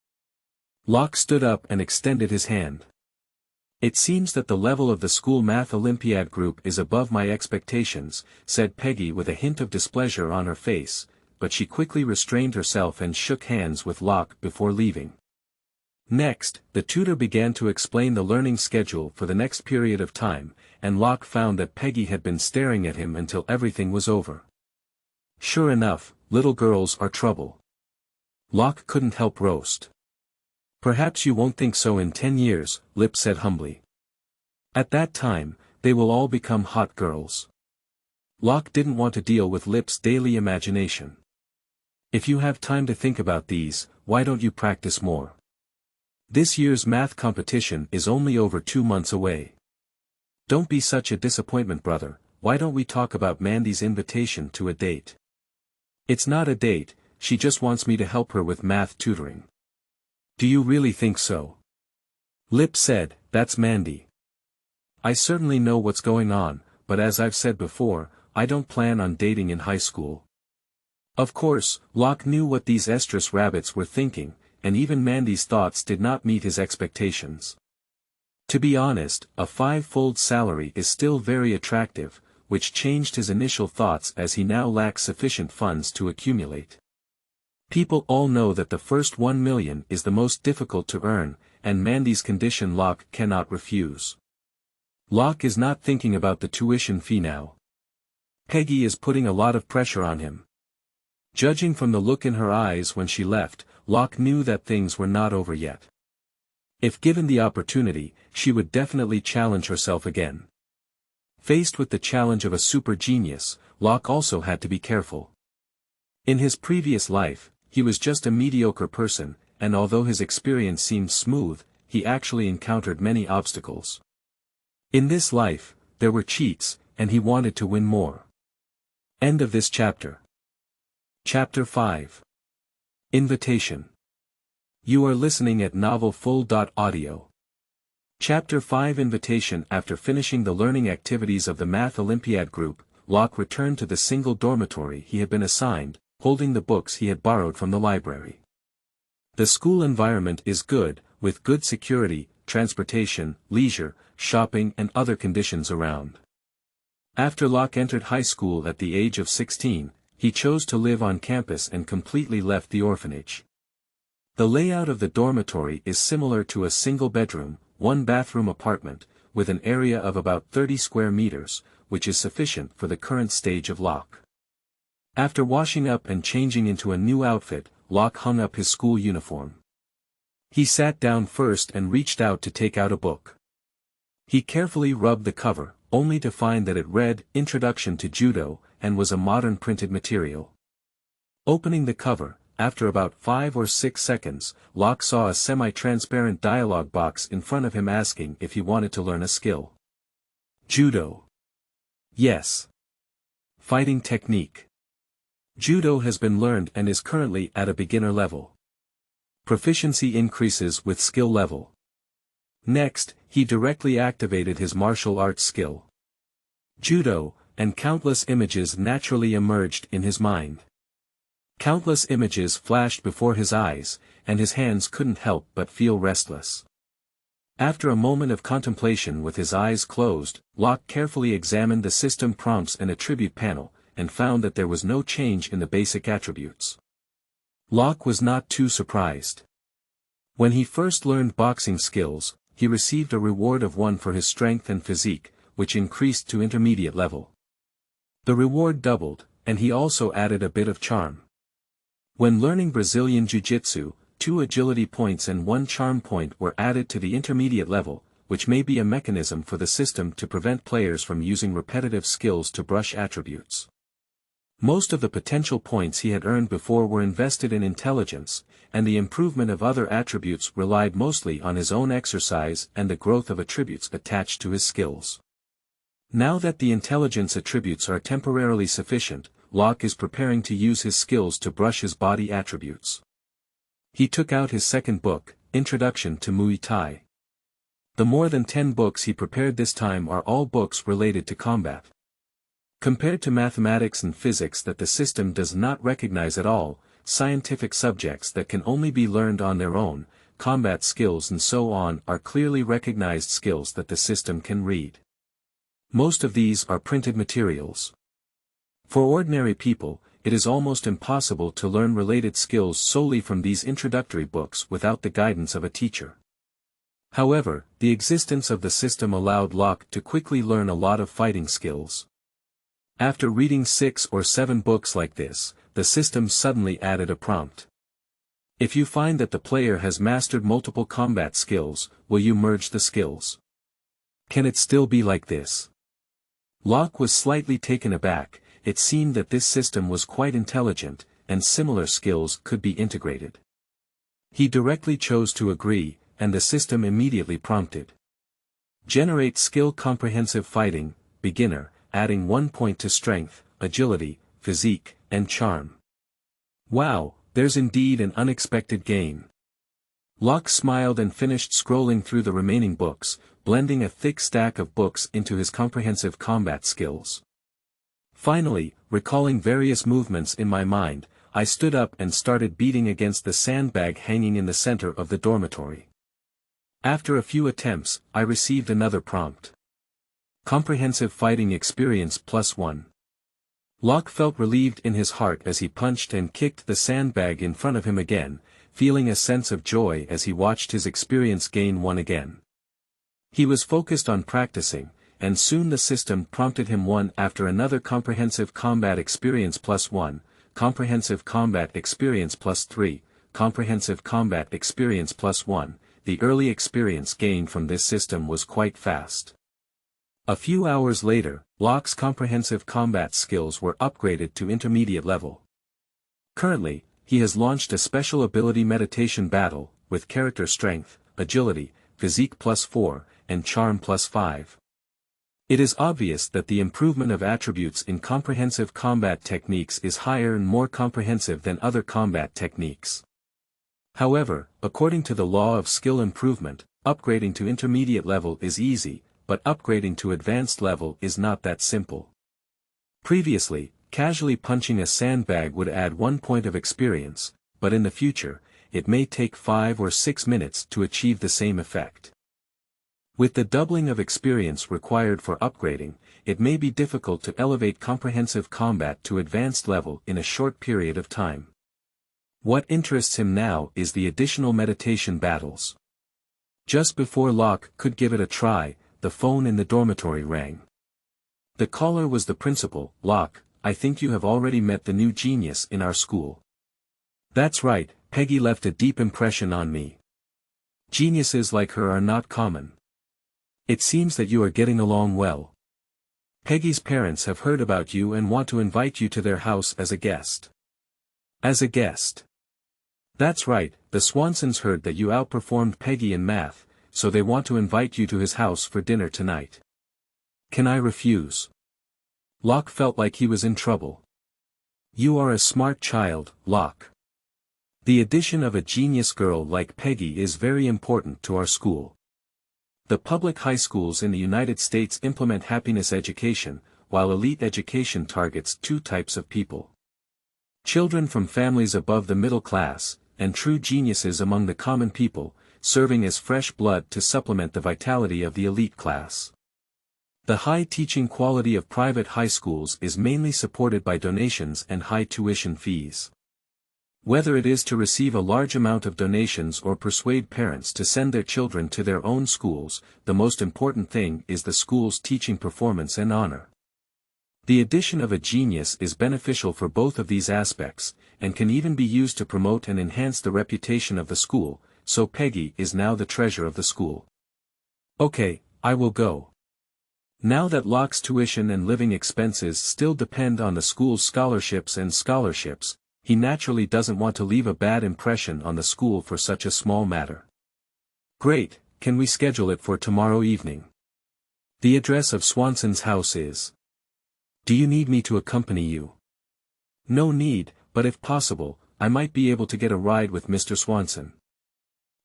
Locke stood up and extended his hand. It seems that the level of the school math Olympiad group is above my expectations, said Peggy with a hint of displeasure on her face, but she quickly restrained herself and shook hands with Locke before leaving. Next, the tutor began to explain the learning schedule for the next period of time, and Locke found that Peggy had been staring at him until everything was over. Sure enough, little girls are trouble. Locke couldn't help roast. Perhaps you won't think so in 10 years, Lip said humbly. At that time, they will all become hot girls. Locke didn't want to deal with Lip's daily imagination. If you have time to think about these, why don't you practice more? This year's math competition is only over 2 months away. Don't be such a disappointment, brother. Why don't we talk about Mandy's invitation to a date? It's not a date, she just wants me to help her with math tutoring. Do you really think so? Lip said, that's Mandy. I certainly know what's going on, but as I've said before, I don't plan on dating in high school. Of course, Locke knew what these estrus rabbits were thinking, and even Mandy's thoughts did not meet his expectations. To be honest, a 5-fold salary is still very attractive, which changed his initial thoughts as he now lacks sufficient funds to accumulate. People all know that the first 1 million is the most difficult to earn, and Mandy's condition Locke cannot refuse. Locke is not thinking about the tuition fee now. Peggy is putting a lot of pressure on him. Judging from the look in her eyes when she left, Locke knew that things were not over yet. If given the opportunity, she would definitely challenge herself again. Faced with the challenge of a super genius, Locke also had to be careful. In his previous life, he was just a mediocre person, and although his experience seemed smooth, he actually encountered many obstacles. In this life, there were cheats, and he wanted to win more. End of this chapter. Chapter 5. Invitation. You are listening at novelfull.audio. Chapter 5 Invitation. After finishing the learning activities of the Math Olympiad group, Locke returned to the single dormitory he had been assigned, holding the books he had borrowed from the library. The school environment is good, with good security, transportation, leisure, shopping and other conditions around. After Locke entered high school at the age of 16, he chose to live on campus and completely left the orphanage. The layout of the dormitory is similar to a single-bedroom, one-bathroom apartment, with an area of about 30 square meters, which is sufficient for the current stage of Locke. After washing up and changing into a new outfit, Locke hung up his school uniform. He sat down first and reached out to take out a book. He carefully rubbed the cover, only to find that it read, Introduction to Judo, and was a modern printed material. Opening the cover, after about 5 or 6 seconds, Locke saw a semi-transparent dialog box in front of him asking if he wanted to learn a skill. Judo. Yes. Fighting technique. Judo has been learned and is currently at a beginner level. Proficiency increases with skill level. Next, he directly activated his martial arts skill. Judo, and countless images naturally emerged in his mind. Countless images flashed before his eyes, and his hands couldn't help but feel restless. After a moment of contemplation with his eyes closed, Locke carefully examined the system prompts and attribute panel, and found that there was no change in the basic attributes. Locke was not too surprised. When he first learned boxing skills, he received a reward of 1 for his strength and physique, which increased to intermediate level. The reward doubled, and he also added a bit of charm. When learning Brazilian Jiu-Jitsu, 2 agility points and 1 charm point were added to the intermediate level, which may be a mechanism for the system to prevent players from using repetitive skills to brush attributes. Most of the potential points he had earned before were invested in intelligence, and the improvement of other attributes relied mostly on his own exercise and the growth of attributes attached to his skills. Now that the intelligence attributes are temporarily sufficient, Locke is preparing to use his skills to brush his body attributes. He took out his second book, Introduction to Muay Thai. The more than 10 books he prepared this time are all books related to combat. Compared to mathematics and physics that the system does not recognize at all, scientific subjects that can only be learned on their own, combat skills and so on are clearly recognized skills that the system can read. Most of these are printed materials. For ordinary people, it is almost impossible to learn related skills solely from these introductory books without the guidance of a teacher. However, the existence of the system allowed Locke to quickly learn a lot of fighting skills. After reading 6 or 7 books like this, the system suddenly added a prompt. If you find that the player has mastered multiple combat skills, will you merge the skills? Can it still be like this? Locke was slightly taken aback. It seemed that this system was quite intelligent, and similar skills could be integrated. He directly chose to agree, and the system immediately prompted. Generate skill comprehensive fighting, beginner, adding 1 point to strength, agility, physique, and charm. Wow, there's indeed an unexpected gain. Locke smiled and finished scrolling through the remaining books, blending a thick stack of books into his comprehensive combat skills. Finally, recalling various movements in my mind, I stood up and started beating against the sandbag hanging in the center of the dormitory. After a few attempts, I received another prompt. Comprehensive fighting experience +1. Locke felt relieved in his heart as he punched and kicked the sandbag in front of him again, feeling a sense of joy as he watched his experience gain 1 again. He was focused on practicing, and soon the system prompted him one after another comprehensive combat experience +1, comprehensive combat experience +3, comprehensive combat experience +1. The early experience gained from this system was quite fast. A few hours later, Locke's comprehensive combat skills were upgraded to intermediate level. Currently, he has launched a special ability meditation battle, with character strength, agility, physique +4, and charm +5. It is obvious that the improvement of attributes in comprehensive combat techniques is higher and more comprehensive than other combat techniques. However, according to the law of skill improvement, upgrading to intermediate level is easy, but upgrading to advanced level is not that simple. Previously, casually punching a sandbag would add 1 point of experience, but in the future, it may take 5 or 6 minutes to achieve the same effect. With the doubling of experience required for upgrading, it may be difficult to elevate comprehensive combat to advanced level in a short period of time. What interests him now is the additional meditation battles. Just before Locke could give it a try, the phone in the dormitory rang. The caller was the principal. Locke, I think you have already met the new genius in our school. That's right, Peggy left a deep impression on me. Geniuses like her are not common. It seems that you are getting along well. Peggy's parents have heard about you and want to invite you to their house as a guest. As a guest. That's right, the Swansons heard that you outperformed Peggy in math, so they want to invite you to his house for dinner tonight. Can I refuse? Locke felt like he was in trouble. You are a smart child, Locke. The addition of a genius girl like Peggy is very important to our school. The public high schools in the United States implement happiness education, while elite education targets 2 types of people. Children from families above the middle class, and true geniuses among the common people, serving as fresh blood to supplement the vitality of the elite class. The high teaching quality of private high schools is mainly supported by donations and high tuition fees. Whether it is to receive a large amount of donations or persuade parents to send their children to their own schools, the most important thing is the school's teaching performance and honor. The addition of a genius is beneficial for both of these aspects, and can even be used to promote and enhance the reputation of the school, so Peggy is now the treasure of the school. Okay, I will go. Now that Locke's tuition and living expenses still depend on the school's scholarships, he naturally doesn't want to leave a bad impression on the school for such a small matter. Great, can we schedule it for tomorrow evening? The address of Swanson's house is. Do you need me to accompany you? No need, but if possible, I might be able to get a ride with Mr. Swanson.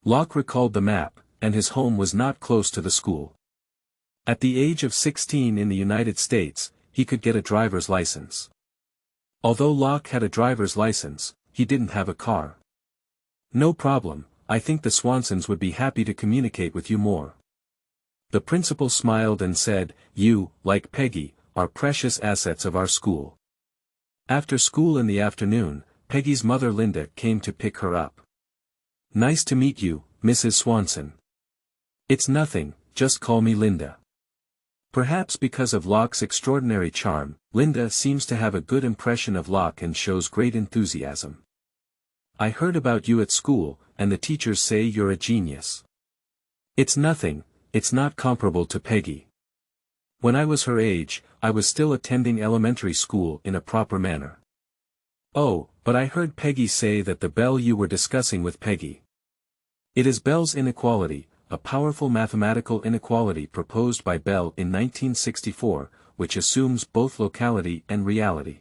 Locke recalled the map, and his home was not close to the school. At the age of 16 in the United States, he could get a driver's license. Although Locke had a driver's license, he didn't have a car. No problem, I think the Swansons would be happy to communicate with you more. The principal smiled and said, you, like Peggy, are precious assets of our school. After school in the afternoon, Peggy's mother Linda came to pick her up. Nice to meet you, Mrs. Swanson. It's nothing, just call me Linda. Perhaps because of Locke's extraordinary charm, Linda seems to have a good impression of Locke and shows great enthusiasm. I heard about you at school, and the teachers say you're a genius. It's nothing, it's not comparable to Peggy. When I was her age, I was still attending elementary school in a proper manner. Oh, but I heard Peggy say that the Bell you were discussing with Peggy. It is Bell's inequality, a powerful mathematical inequality proposed by Bell in 1964, which assumes both locality and reality.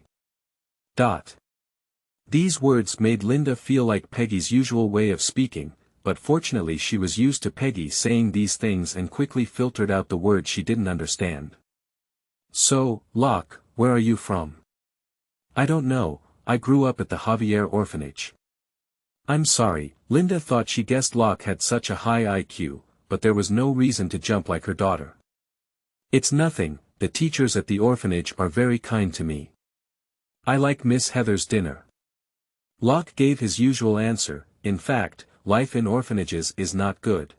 These words made Linda feel like Peggy's usual way of speaking, but fortunately she was used to Peggy saying these things and quickly filtered out the words she didn't understand. So, Locke, where are you from? I don't know, I grew up at the Javier orphanage. I'm sorry, Linda thought she guessed Locke had such a high IQ, but there was no reason to jump like her daughter. It's nothing, the teachers at the orphanage are very kind to me. I like Miss Heather's dinner. Locke gave his usual answer, in fact, life in orphanages is not good.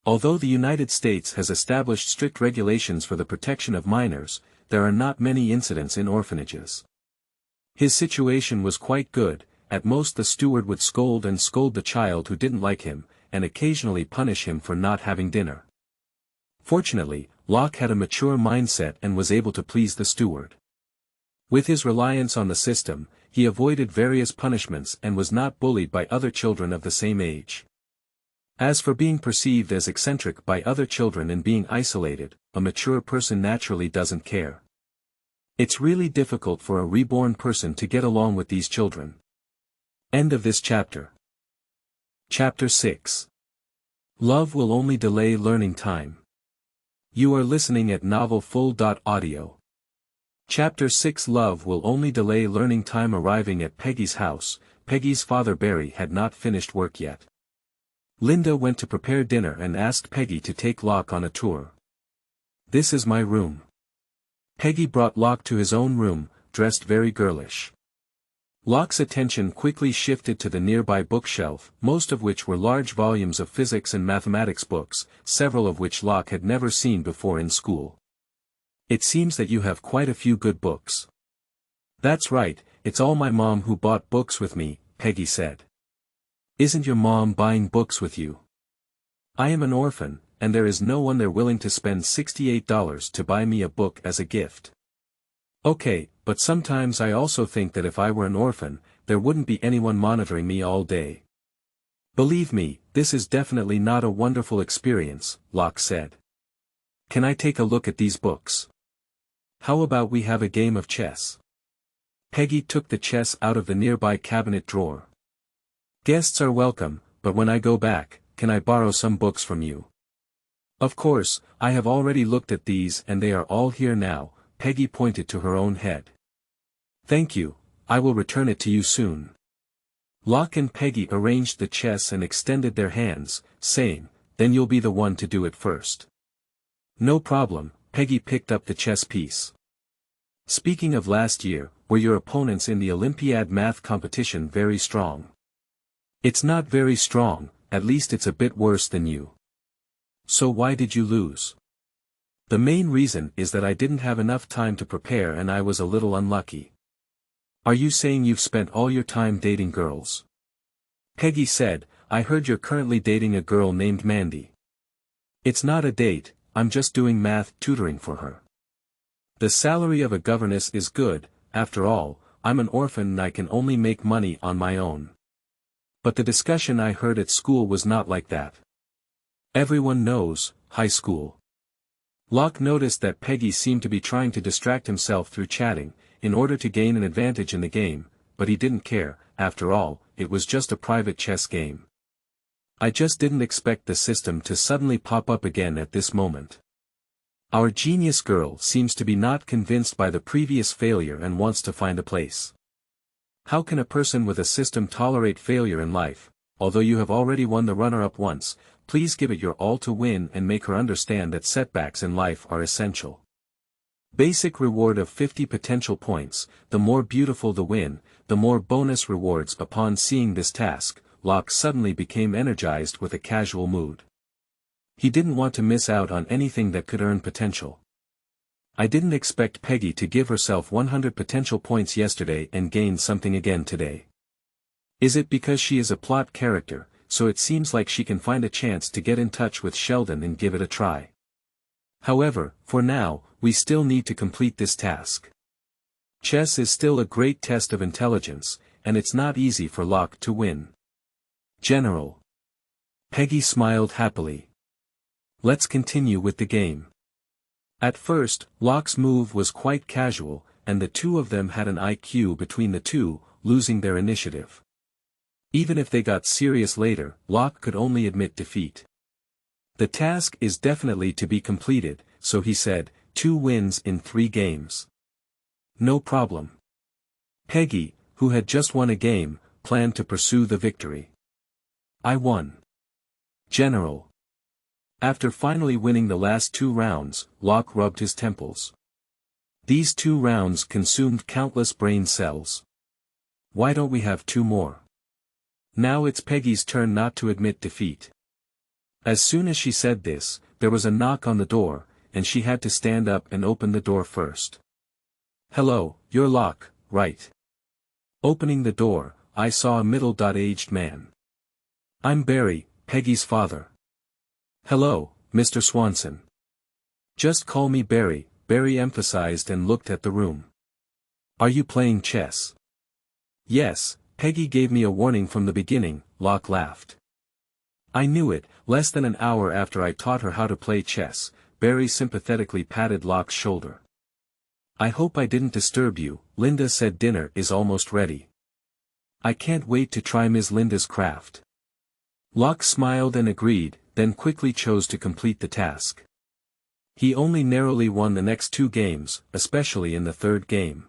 Although the United States has established strict regulations for the protection of minors, there are not many incidents in orphanages. His situation was quite good. At most the steward would scold the child who didn't like him, and occasionally punish him for not having dinner. Fortunately, Locke had a mature mindset and was able to please the steward. With his reliance on the system, he avoided various punishments and was not bullied by other children of the same age. As for being perceived as eccentric by other children and being isolated, a mature person naturally doesn't care. It's really difficult for a reborn person to get along with these children. End of this chapter. Chapter 6. Love will only delay learning time. You are listening at novelfull.audio. Chapter 6. Love will only delay learning time. Arriving at Peggy's house, Peggy's father Barry had not finished work yet. Linda went to prepare dinner and asked Peggy to take Locke on a tour. This is my room. Peggy brought Locke to his own room, dressed very girlish. Locke's attention quickly shifted to the nearby bookshelf, most of which were large volumes of physics and mathematics books, several of which Locke had never seen before in school. It seems that you have quite a few good books. That's right, it's all my mom who bought books with me, Peggy said. Isn't your mom buying books with you? I am an orphan, and there is no one there willing to spend $68 to buy me a book as a gift. Okay, but sometimes I also think that if I were an orphan, there wouldn't be anyone monitoring me all day. Believe me, this is definitely not a wonderful experience, Locke said. Can I take a look at these books? How about we have a game of chess? Peggy took the chess out of the nearby cabinet drawer. Guests are welcome, but when I go back, can I borrow some books from you? Of course, I have already looked at these and they are all here now. Peggy pointed to her own head. Thank you, I will return it to you soon. Locke and Peggy arranged the chess and extended their hands, saying, then you'll be the one to do it first. No problem, Peggy picked up the chess piece. Speaking of last year, were your opponents in the Olympiad math competition very strong? It's not very strong, at least it's a bit worse than you. So why did you lose? The main reason is that I didn't have enough time to prepare and I was a little unlucky. Are you saying you've spent all your time dating girls? Peggy said, I heard you're currently dating a girl named Mandy. It's not a date, I'm just doing math tutoring for her. The salary of a governess is good, after all, I'm an orphan and I can only make money on my own. But the discussion I heard at school was not like that. Everyone knows, high school. Locke noticed that Peggy seemed to be trying to distract himself through chatting, in order to gain an advantage in the game, but he didn't care, after all, it was just a private chess game. I just didn't expect the system to suddenly pop up again at this moment. Our genius girl seems to be not convinced by the previous failure and wants to find a place. How can a person with a system tolerate failure in life? Although you have already won the runner-up once, please give it your all to win and make her understand that setbacks in life are essential. Basic reward of 50 potential points, the more beautiful the win, the more bonus rewards. Upon seeing this task, Locke suddenly became energized with a casual mood. He didn't want to miss out on anything that could earn potential. I didn't expect Peggy to give herself 100 potential points yesterday and gain something again today. Is it because she is a plot character, so it seems like she can find a chance to get in touch with Sheldon and give it a try? However, for now, we still need to complete this task. Chess is still a great test of intelligence, and it's not easy for Locke to win. General. Peggy smiled happily. Let's continue with the game. At first, Locke's move was quite casual, and the two of them had an IQ between the two, losing their initiative. Even if they got serious later, Locke could only admit defeat. The task is definitely to be completed, so he said, 2 wins in 3 games. No problem. Peggy, who had just won a game, planned to pursue the victory. I won. General. After finally winning the last 2 rounds, Locke rubbed his temples. These 2 rounds consumed countless brain cells. Why don't we have 2 more? Now it's Peggy's turn not to admit defeat. As soon as she said this, there was a knock on the door, and she had to stand up and open the door first. Hello, you're Locke, right? Opening the door, I saw a middle-aged man. I'm Barry, Peggy's father. Hello, Mr. Swanson. Just call me Barry, Barry emphasized and looked at the room. Are you playing chess? Yes, Peggy gave me a warning from the beginning, Locke laughed. I knew it. Less than an hour after I taught her how to play chess, Barry sympathetically patted Locke's shoulder. I hope I didn't disturb you, Linda said dinner is almost ready. I can't wait to try Ms. Linda's craft. Locke smiled and agreed, then quickly chose to complete the task. He only narrowly won the next 2 games, especially in the 3rd game.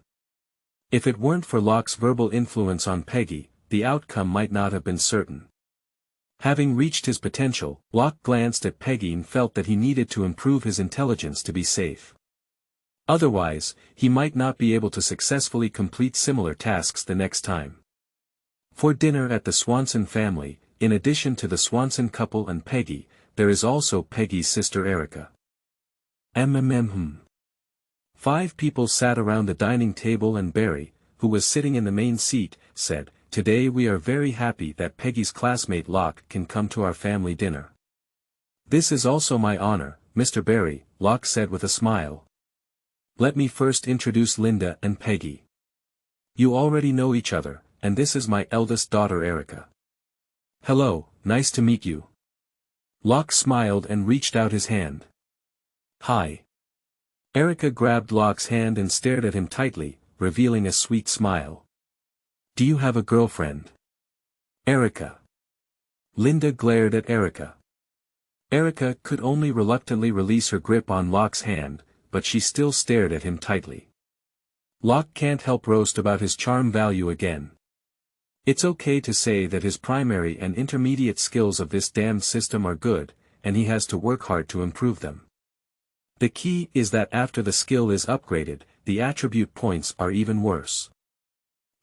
If it weren't for Locke's verbal influence on Peggy, the outcome might not have been certain. Having reached his potential, Locke glanced at Peggy and felt that he needed to improve his intelligence to be safe. Otherwise, he might not be able to successfully complete similar tasks the next time. For dinner at the Swanson family, in addition to the Swanson couple and Peggy, there is also Peggy's sister Erica. 5 people sat around the dining table and Barry, who was sitting in the main seat, said, Today we are very happy that Peggy's classmate Locke can come to our family dinner. This is also my honor, Mr. Barry, Locke said with a smile. Let me first introduce Linda and Peggy. You already know each other, and this is my eldest daughter Erica. Hello, nice to meet you. Locke smiled and reached out his hand. Hi. Erica grabbed Locke's hand and stared at him tightly, revealing a sweet smile. Do you have a girlfriend? Erica. Linda glared at Erica. Erica could only reluctantly release her grip on Locke's hand, but she still stared at him tightly. Locke can't help roast about his charm value again. It's okay to say that his primary and intermediate skills of this damned system are good, and he has to work hard to improve them. The key is that after the skill is upgraded, the attribute points are even worse.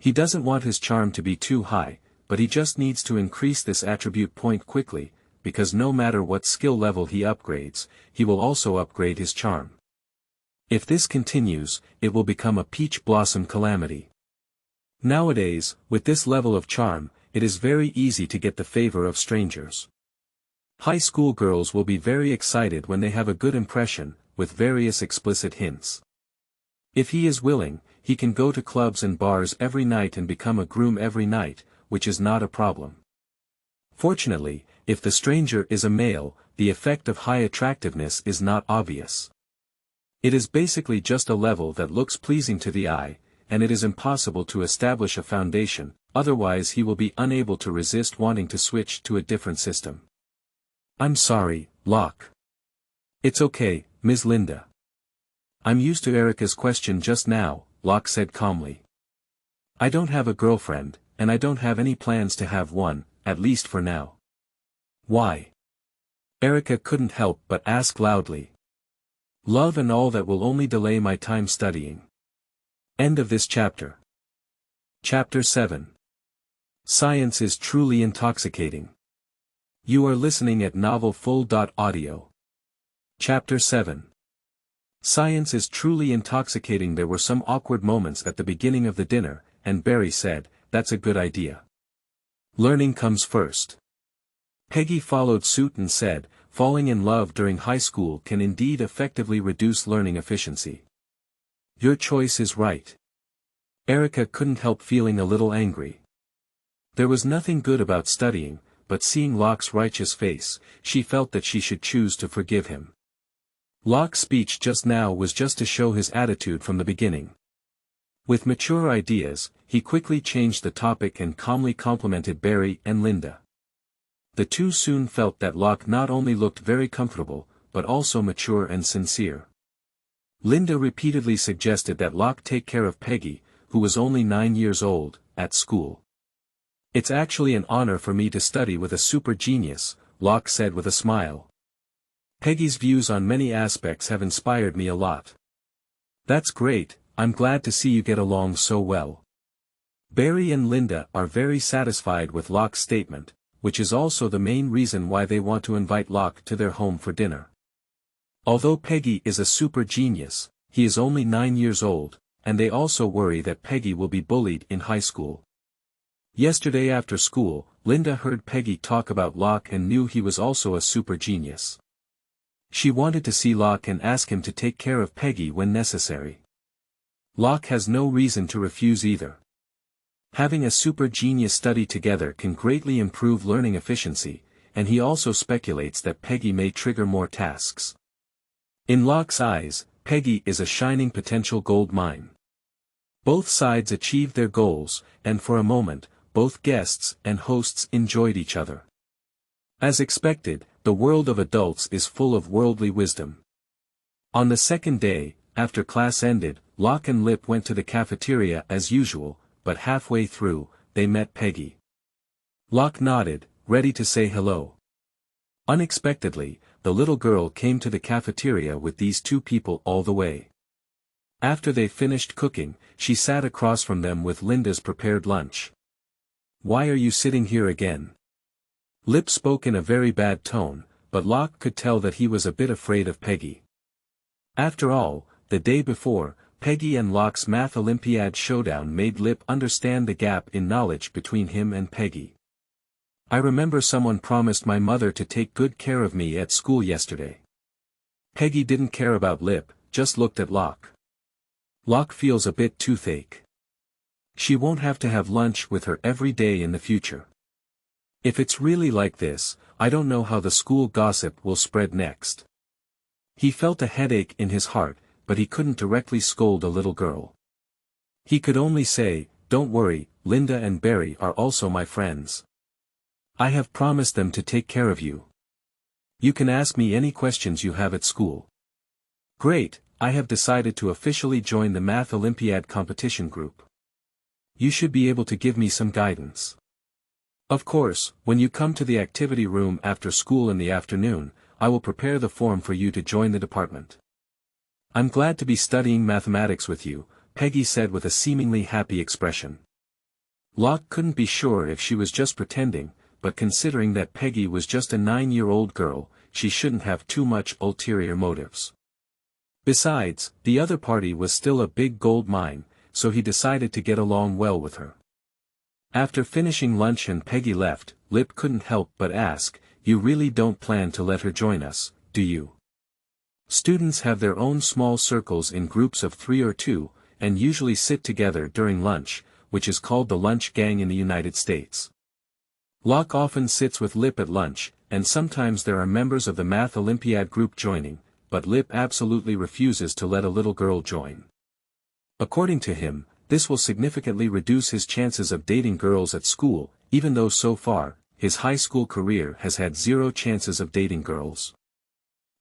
He doesn't want his charm to be too high, but he just needs to increase this attribute point quickly, because no matter what skill level he upgrades, he will also upgrade his charm. If this continues, it will become a peach blossom calamity. Nowadays, with this level of charm, it is very easy to get the favor of strangers. High school girls will be very excited when they have a good impression, with various explicit hints. If he is willing, he can go to clubs and bars every night and become a groom every night, which is not a problem. Fortunately, if the stranger is a male, the effect of high attractiveness is not obvious. It is basically just a level that looks pleasing to the eye, and it is impossible to establish a foundation, otherwise he will be unable to resist wanting to switch to a different system. I'm sorry, Locke. It's okay, Ms. Linda. I'm used to Erica's question just now, Locke said calmly. I don't have a girlfriend, and I don't have any plans to have one, at least for now. Why? Erica couldn't help but ask loudly. Love and all that will only delay my time studying. End of this chapter. Chapter 7. Science is truly intoxicating. You are listening at novelfull.audio. Chapter 7. Science is truly intoxicating. There were some awkward moments at the beginning of the dinner, and Barry said, "That's a good idea. Learning comes first." Peggy followed suit and said, "Falling in love during high school can indeed effectively reduce learning efficiency." Your choice is right. Erica couldn't help feeling a little angry. There was nothing good about studying, but seeing Locke's righteous face, she felt that she should choose to forgive him. Locke's speech just now was just to show his attitude from the beginning. With mature ideas, he quickly changed the topic and calmly complimented Barry and Linda. The two soon felt that Locke not only looked very comfortable, but also mature and sincere. Linda repeatedly suggested that Locke take care of Peggy, who was only 9 years old, at school. It's actually an honor for me to study with a super genius, Locke said with a smile. Peggy's views on many aspects have inspired me a lot. That's great, I'm glad to see you get along so well. Barry and Linda are very satisfied with Locke's statement, which is also the main reason why they want to invite Locke to their home for dinner. Although Peggy is a super genius, he is only 9 years old, and they also worry that Peggy will be bullied in high school. Yesterday after school, Linda heard Peggy talk about Locke and knew he was also a super genius. She wanted to see Locke and ask him to take care of Peggy when necessary. Locke has no reason to refuse either. Having a super genius study together can greatly improve learning efficiency, and he also speculates that Peggy may trigger more tasks. In Locke's eyes, Peggy is a shining potential gold mine. Both sides achieved their goals, and for a moment, both guests and hosts enjoyed each other. As expected, the world of adults is full of worldly wisdom. On the second day, after class ended, Locke and Lip went to the cafeteria as usual, but halfway through, they met Peggy. Locke nodded, ready to say hello. Unexpectedly, the little girl came to the cafeteria with these two people all the way. After they finished cooking, she sat across from them with Linda's prepared lunch. "Why are you sitting here again?" Lip spoke in a very bad tone, but Locke could tell that he was a bit afraid of Peggy. After all, the day before, Peggy and Locke's math Olympiad showdown made Lip understand the gap in knowledge between him and Peggy. "I remember someone promised my mother to take good care of me at school yesterday." Peggy didn't care about Lip, just looked at Locke. Locke feels a bit toothache. She won't have to have lunch with her every day in the future. If it's really like this, I don't know how the school gossip will spread next. He felt a headache in his heart, but he couldn't directly scold a little girl. He could only say, "Don't worry, Linda and Barry are also my friends. I have promised them to take care of you. You can ask me any questions you have at school." "Great, I have decided to officially join the Math Olympiad competition group. You should be able to give me some guidance. Of course, when you come to the activity room after school in the afternoon, I will prepare the form for you to join the department." I'm glad to be studying mathematics with you, Peggy said with a seemingly happy expression. Locke couldn't be sure if she was just pretending, but considering that Peggy was just a 9-year-old girl, she shouldn't have too much ulterior motives. Besides, the other party was still a big gold mine, so he decided to get along well with her. After finishing lunch and Peggy left, Lip couldn't help but ask, "You really don't plan to let her join us, do you?" Students have their own small circles in groups of 3 or 2, and usually sit together during lunch, which is called the lunch gang in the United States. Locke often sits with Lip at lunch, and sometimes there are members of the Math Olympiad group joining, but Lip absolutely refuses to let a little girl join. According to him, this will significantly reduce his chances of dating girls at school, even though so far, his high school career has had 0 chances of dating girls.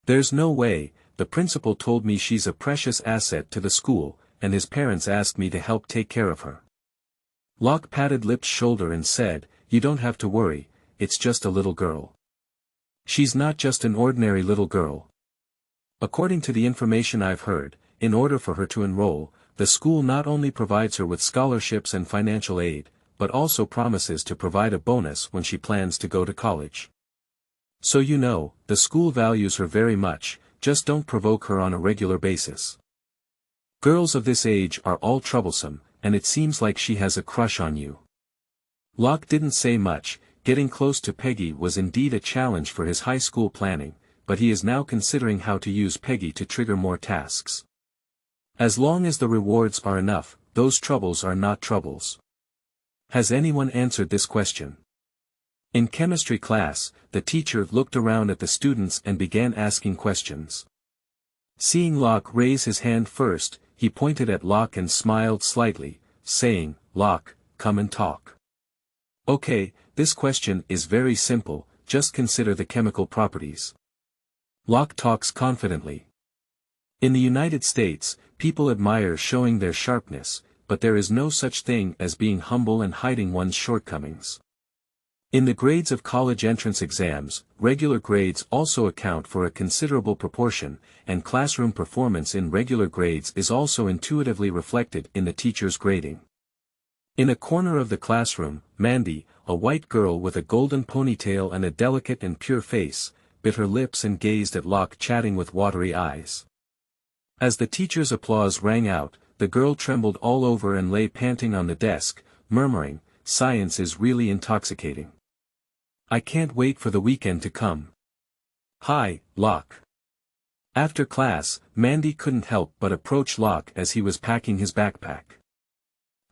"There's no way, the principal told me she's a precious asset to the school, and his parents asked me to help take care of her." Locke patted Lip's shoulder and said, "You don't have to worry, it's just a little girl. She's not just an ordinary little girl. According to the information I've heard, in order for her to enroll, the school not only provides her with scholarships and financial aid, but also promises to provide a bonus when she plans to go to college. So you know, the school values her very much, just don't provoke her on a regular basis. Girls of this age are all troublesome, and it seems like she has a crush on you." Locke didn't say much. Getting close to Peggy was indeed a challenge for his high school planning, but he is now considering how to use Peggy to trigger more tasks. As long as the rewards are enough, those troubles are not troubles. Has anyone answered this question? In chemistry class, the teacher looked around at the students and began asking questions. Seeing Locke raise his hand first, he pointed at Locke and smiled slightly, saying, "Locke, come and talk. Okay, this question is very simple, just consider the chemical properties." Locke talks confidently. In the United States, people admire showing their sharpness, but there is no such thing as being humble and hiding one's shortcomings. In the grades of college entrance exams, regular grades also account for a considerable proportion, and classroom performance in regular grades is also intuitively reflected in the teacher's grading. In a corner of the classroom, Mandy, a white girl with a golden ponytail and a delicate and pure face, bit her lips and gazed at Locke chatting with watery eyes. As the teacher's applause rang out, the girl trembled all over and lay panting on the desk, murmuring, "Science is really intoxicating. I can't wait for the weekend to come." "Hi, Locke." After class, Mandy couldn't help but approach Locke as he was packing his backpack.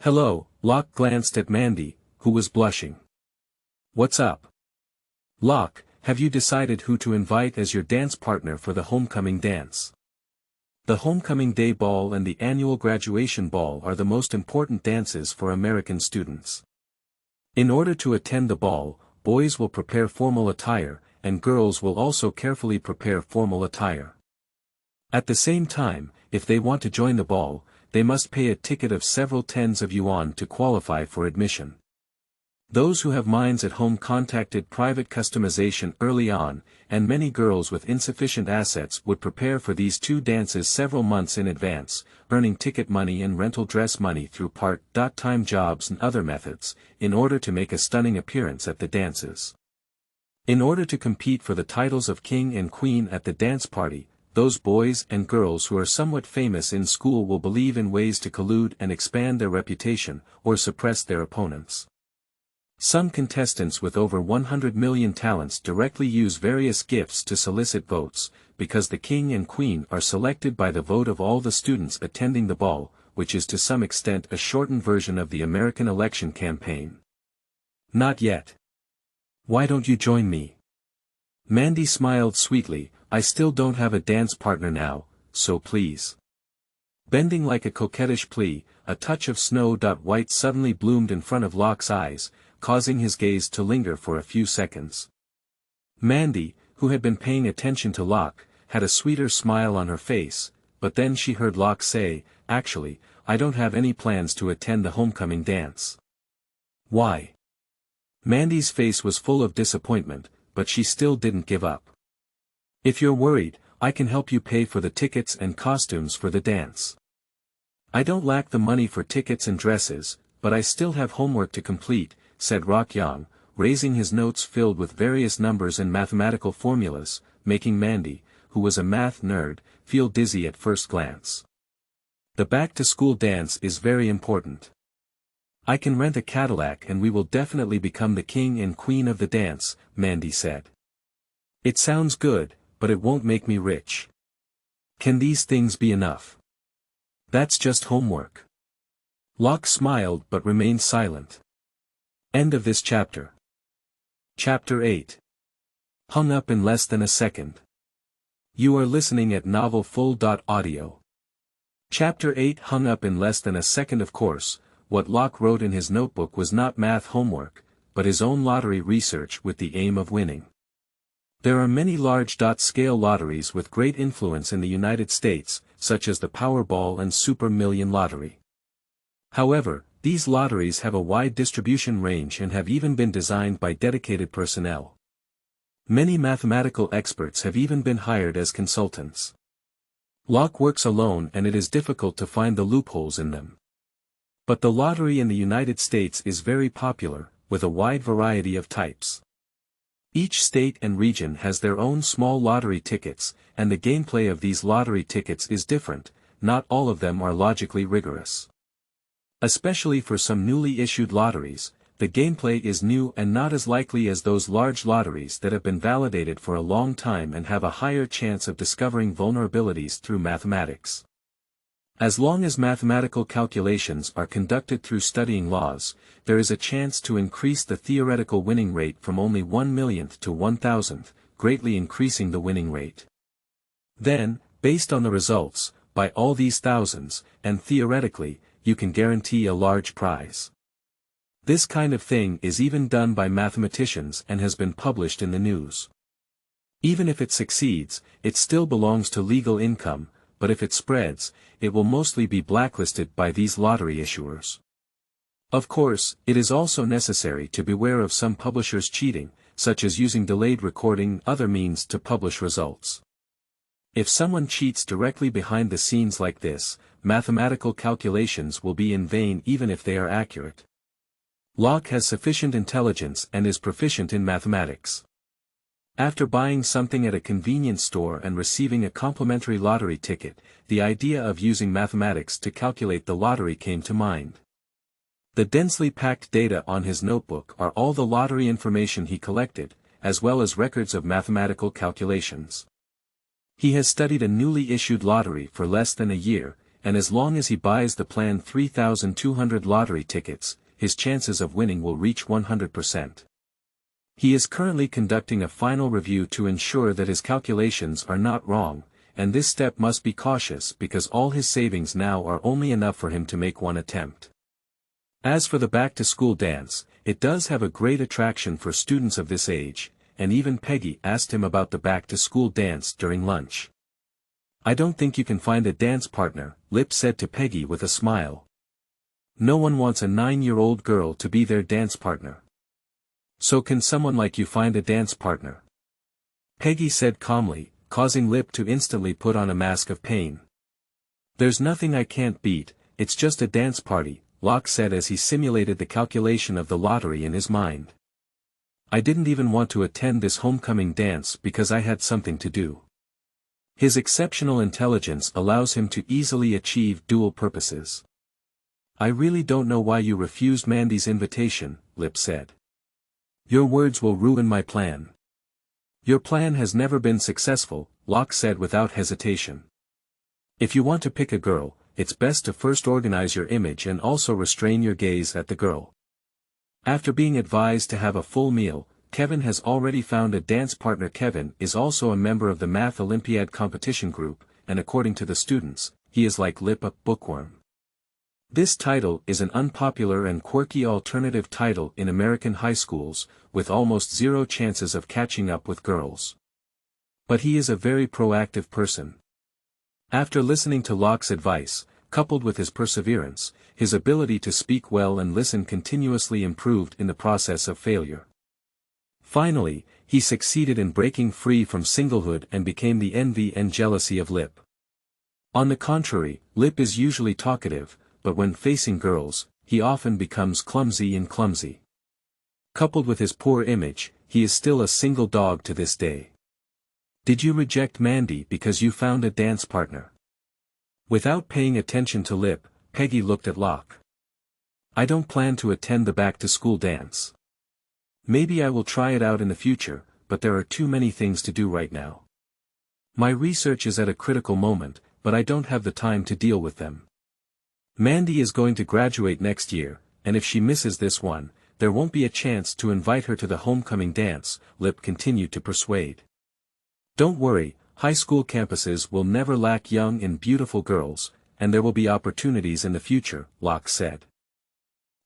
"Hello," Locke glanced at Mandy, who was blushing. "What's up?" "Locke, have you decided who to invite as your dance partner for the homecoming dance? The homecoming day ball and the annual graduation ball are the most important dances for American students. In order to attend the ball, boys will prepare formal attire, and girls will also carefully prepare formal attire. At the same time, if they want to join the ball, they must pay a ticket of several tens of yuan to qualify for admission. Those who have minds at home contacted private customization early on, and many girls with insufficient assets would prepare for these 2 dances several months in advance, earning ticket money and rental dress money through part-time jobs and other methods, in order to make a stunning appearance at the dances. In order to compete for the titles of king and queen at the dance party, those boys and girls who are somewhat famous in school will believe in ways to collude and expand their reputation, or suppress their opponents. Some contestants with over 100 million talents directly use various gifts to solicit votes, because the king and queen are selected by the vote of all the students attending the ball, which is to some extent a shortened version of the American election campaign. "Not yet. Why don't you join me?" Mandy smiled sweetly, "I still don't have a dance partner now, so please." Bending like a coquettish plea, a touch of snow white suddenly bloomed in front of Locke's eyes, causing his gaze to linger for a few seconds. Mandy, who had been paying attention to Locke, had a sweeter smile on her face, but then she heard Locke say, "Actually, I don't have any plans to attend the homecoming dance." "Why?" Mandy's face was full of disappointment, but she still didn't give up. "If you're worried, I can help you pay for the tickets and costumes for the dance. I don't lack the money for tickets and dresses, but I still have homework to complete, said Rock Yang, raising his notes filled with various numbers and mathematical formulas, making Mandy, who was a math nerd, feel dizzy at first glance. The back-to-school dance is very important. I can rent a Cadillac and we will definitely become the king and queen of the dance, Mandy said. It sounds good, but it won't make me rich. Can these things be enough? That's just homework. Locke smiled but remained silent. End of this chapter. Chapter 8. Hung up in less than a second. You are listening at novelfull.audio. Chapter 8 Hung up in less than a second. Of course, what Locke wrote in his notebook was not math homework, but his own lottery research with the aim of winning. There are many large-scale lotteries with great influence in the United States, such as the Powerball and Super Million Lottery. However, these lotteries have a wide distribution range and have even been designed by dedicated personnel. Many mathematical experts have even been hired as consultants. Locke works alone and it is difficult to find the loopholes in them. But the lottery in the United States is very popular, with a wide variety of types. Each state and region has their own small lottery tickets, and the gameplay of these lottery tickets is different, not all of them are logically rigorous. Especially for some newly issued lotteries, the gameplay is new and not as likely as those large lotteries that have been validated for a long time and have a higher chance of discovering vulnerabilities through mathematics. As long as mathematical calculations are conducted through studying laws, there is a chance to increase the theoretical winning rate from only 1/1,000,000th to 1,000th, greatly increasing the winning rate. Then, based on the results, by all these thousands, and theoretically, you can guarantee a large prize. This kind of thing is even done by mathematicians and has been published in the news. Even if it succeeds, it still belongs to legal income, but if it spreads, it will mostly be blacklisted by these lottery issuers. Of course, it is also necessary to beware of some publishers cheating, such as using delayed recording and other means to publish results. If someone cheats directly behind the scenes like this, mathematical calculations will be in vain even if they are accurate. Locke has sufficient intelligence and is proficient in mathematics. After buying something at a convenience store and receiving a complimentary lottery ticket, the idea of using mathematics to calculate the lottery came to mind. The densely packed data on his notebook are all the lottery information he collected, as well as records of mathematical calculations. He has studied a newly issued lottery for less than a year, and as long as he buys the planned 3,200 lottery tickets, his chances of winning will reach 100%. He is currently conducting a final review to ensure that his calculations are not wrong, and this step must be cautious because all his savings now are only enough for him to make one attempt. As for the back-to-school dance, it does have a great attraction for students of this age, and even Peggy asked him about the back-to-school dance during lunch. I don't think you can find a dance partner, Lip said to Peggy with a smile. No one wants a 9-year-old girl to be their dance partner. So can someone like you find a dance partner? Peggy said calmly, causing Lip to instantly put on a mask of pain. There's nothing I can't beat, it's just a dance party, Locke said as he simulated the calculation of the lottery in his mind. I didn't even want to attend this homecoming dance because I had something to do. His exceptional intelligence allows him to easily achieve dual purposes. I really don't know why you refused Mandy's invitation, Lip said. Your words will ruin my plan. Your plan has never been successful, Locke said without hesitation. If you want to pick a girl, it's best to first organize your image and also restrain your gaze at the girl. After being advised to have a full meal, Kevin has already found a dance partner. Kevin is also a member of the Math Olympiad competition group, and according to the students, he is like Lip, a bookworm. This title is an unpopular and quirky alternative title in American high schools, with almost zero chances of catching up with girls. But he is a very proactive person. After listening to Locke's advice, coupled with his perseverance, his ability to speak well and listen continuously improved in the process of failure. Finally, he succeeded in breaking free from singlehood and became the envy and jealousy of Lip. On the contrary, Lip is usually talkative, but when facing girls, he often becomes clumsy and clumsy. Coupled with his poor image, he is still a single dog to this day. Did you reject Mandy because you found a dance partner? Without paying attention to Lip, Peggy looked at Locke. I don't plan to attend the back-to-school dance. Maybe I will try it out in the future, but there are too many things to do right now. My research is at a critical moment, but I don't have the time to deal with them. Mandy is going to graduate next year, and if she misses this one, there won't be a chance to invite her to the homecoming dance, Lip continued to persuade. Don't worry, high school campuses will never lack young and beautiful girls, and there will be opportunities in the future, Locke said.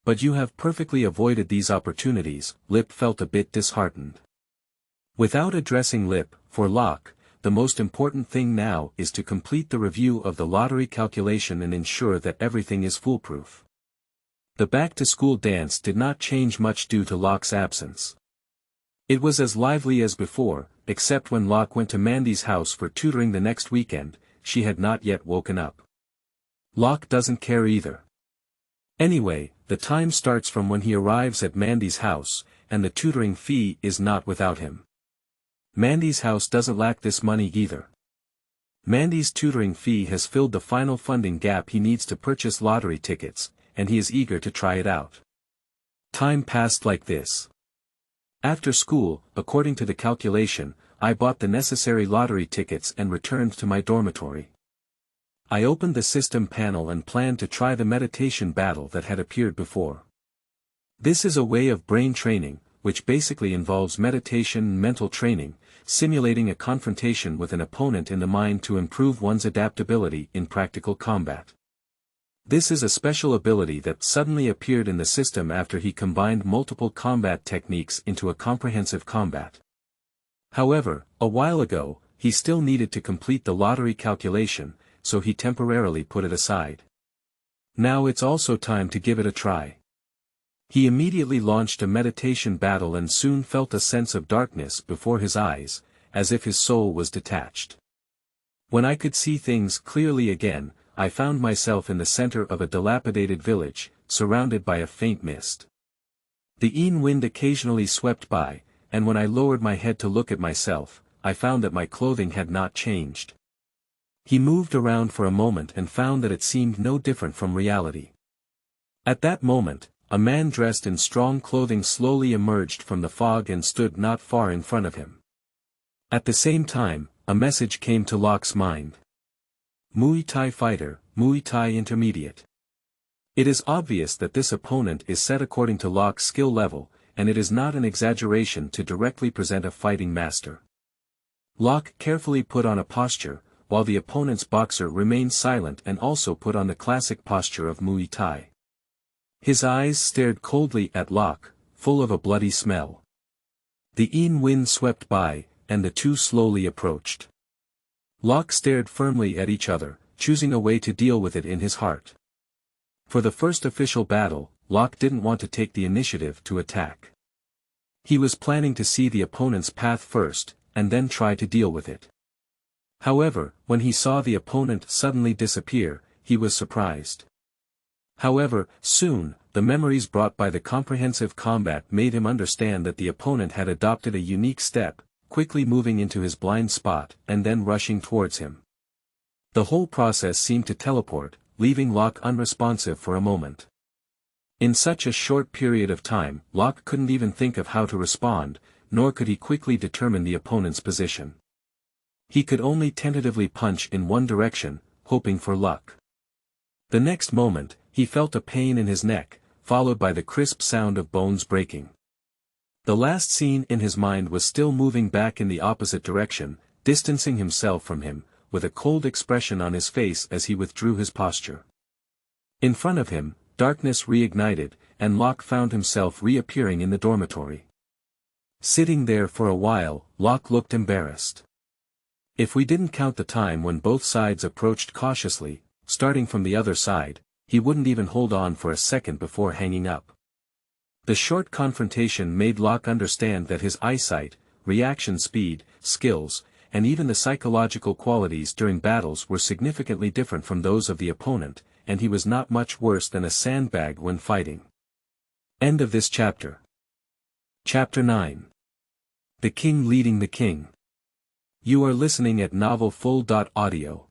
But you have perfectly avoided these opportunities, Lip felt a bit disheartened. Without addressing Lip, for Locke, the most important thing now is to complete the review of the lottery calculation and ensure that everything is foolproof. The back-to-school dance did not change much due to Locke's absence. It was as lively as before, except when Locke went to Mandy's house for tutoring the next weekend, she had not yet woken up. Locke doesn't care either. Anyway, the time starts from when he arrives at Mandy's house, and the tutoring fee is not without him. Mandy's house doesn't lack this money either. Mandy's tutoring fee has filled the final funding gap he needs to purchase lottery tickets, and he is eager to try it out. Time passed like this. After school, according to the calculation, I bought the necessary lottery tickets and returned to my dormitory. I opened the system panel and planned to try the meditation battle that had appeared before. This is a way of brain training, which basically involves meditation and mental training, simulating a confrontation with an opponent in the mind to improve one's adaptability in practical combat. This is a special ability that suddenly appeared in the system after he combined multiple combat techniques into a comprehensive combat. However, a while ago, he still needed to complete the lottery calculation, so he temporarily put it aside. Now it's also time to give it a try. He immediately launched a meditation battle and soon felt a sense of darkness before his eyes, as if his soul was detached. When I could see things clearly again, I found myself in the center of a dilapidated village, surrounded by a faint mist. The Ean wind occasionally swept by, and when I lowered my head to look at myself, I found that my clothing had not changed. He moved around for a moment and found that it seemed no different from reality. At that moment, a man dressed in strong clothing slowly emerged from the fog and stood not far in front of him. At the same time, a message came to Locke's mind. Muay Thai fighter, Muay Thai intermediate. It is obvious that this opponent is set according to Locke's skill level, and it is not an exaggeration to directly present a fighting master. Locke carefully put on a posture, while the opponent's boxer remained silent and also put on the classic posture of Muay Thai. His eyes stared coldly at Locke, full of a bloody smell. The Ean wind swept by, and the two slowly approached. Locke stared firmly at each other, choosing a way to deal with it in his heart. For the first official battle, Locke didn't want to take the initiative to attack. He was planning to see the opponent's path first, and then try to deal with it. However, when he saw the opponent suddenly disappear, he was surprised. However, soon, the memories brought by the comprehensive combat made him understand that the opponent had adopted a unique step, quickly moving into his blind spot and then rushing towards him. The whole process seemed to teleport, leaving Locke unresponsive for a moment. In such a short period of time, Locke couldn't even think of how to respond, nor could he quickly determine the opponent's position. He could only tentatively punch in one direction, hoping for luck. The next moment, he felt a pain in his neck, followed by the crisp sound of bones breaking. The last scene in his mind was still moving back in the opposite direction, distancing himself from him, with a cold expression on his face as he withdrew his posture. In front of him, darkness reignited, and Locke found himself reappearing in the dormitory. Sitting there for a while, Locke looked embarrassed. If we didn't count the time when both sides approached cautiously, starting from the other side, he wouldn't even hold on for a second before hanging up. The short confrontation made Locke understand that his eyesight, reaction speed, skills, and even the psychological qualities during battles were significantly different from those of the opponent, and he was not much worse than a sandbag when fighting. End of this chapter. Chapter 9. The King Leading the King. You are listening at novelfull.audio.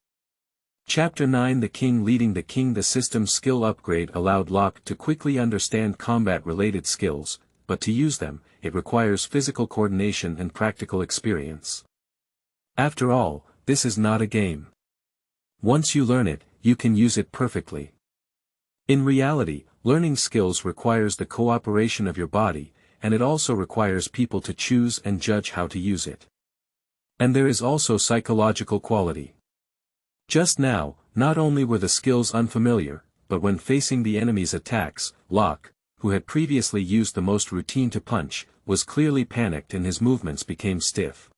Chapter 9. The King Leading the King. The system's skill upgrade allowed Locke to quickly understand combat-related skills, but to use them, it requires physical coordination and practical experience. After all, this is not a game. Once you learn it, you can use it perfectly. In reality, learning skills requires the cooperation of your body, and it also requires people to choose and judge how to use it. And there is also psychological quality. Just now, not only were the skills unfamiliar, but when facing the enemy's attacks, Locke, who had previously used the most routine to punch, was clearly panicked and his movements became stiff.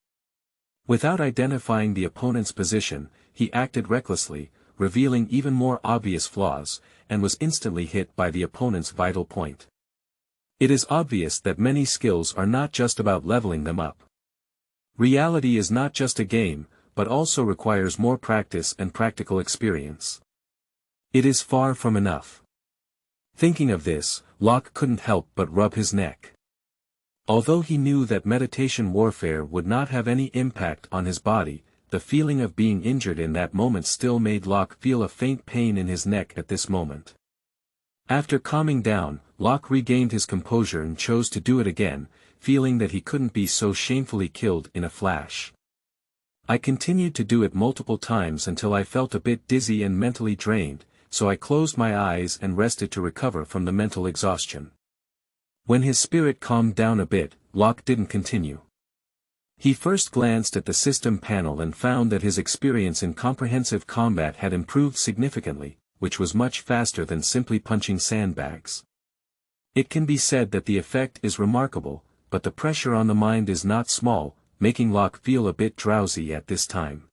Without identifying the opponent's position, he acted recklessly, revealing even more obvious flaws, and was instantly hit by the opponent's vital point. It is obvious that many skills are not just about leveling them up. Reality is not just a game, but also requires more practice and practical experience. It is far from enough. Thinking of this, Locke couldn't help but rub his neck. Although he knew that meditation warfare would not have any impact on his body, the feeling of being injured in that moment still made Locke feel a faint pain in his neck at this moment. After calming down, Locke regained his composure and chose to do it again, feeling that he couldn't be so shamefully killed in a flash. I continued to do it multiple times until I felt a bit dizzy and mentally drained, so I closed my eyes and rested to recover from the mental exhaustion. When his spirit calmed down a bit, Locke didn't continue. He first glanced at the system panel and found that his experience in comprehensive combat had improved significantly, which was much faster than simply punching sandbags. It can be said that the effect is remarkable, but the pressure on the mind is not small, making Locke feel a bit drowsy at this time.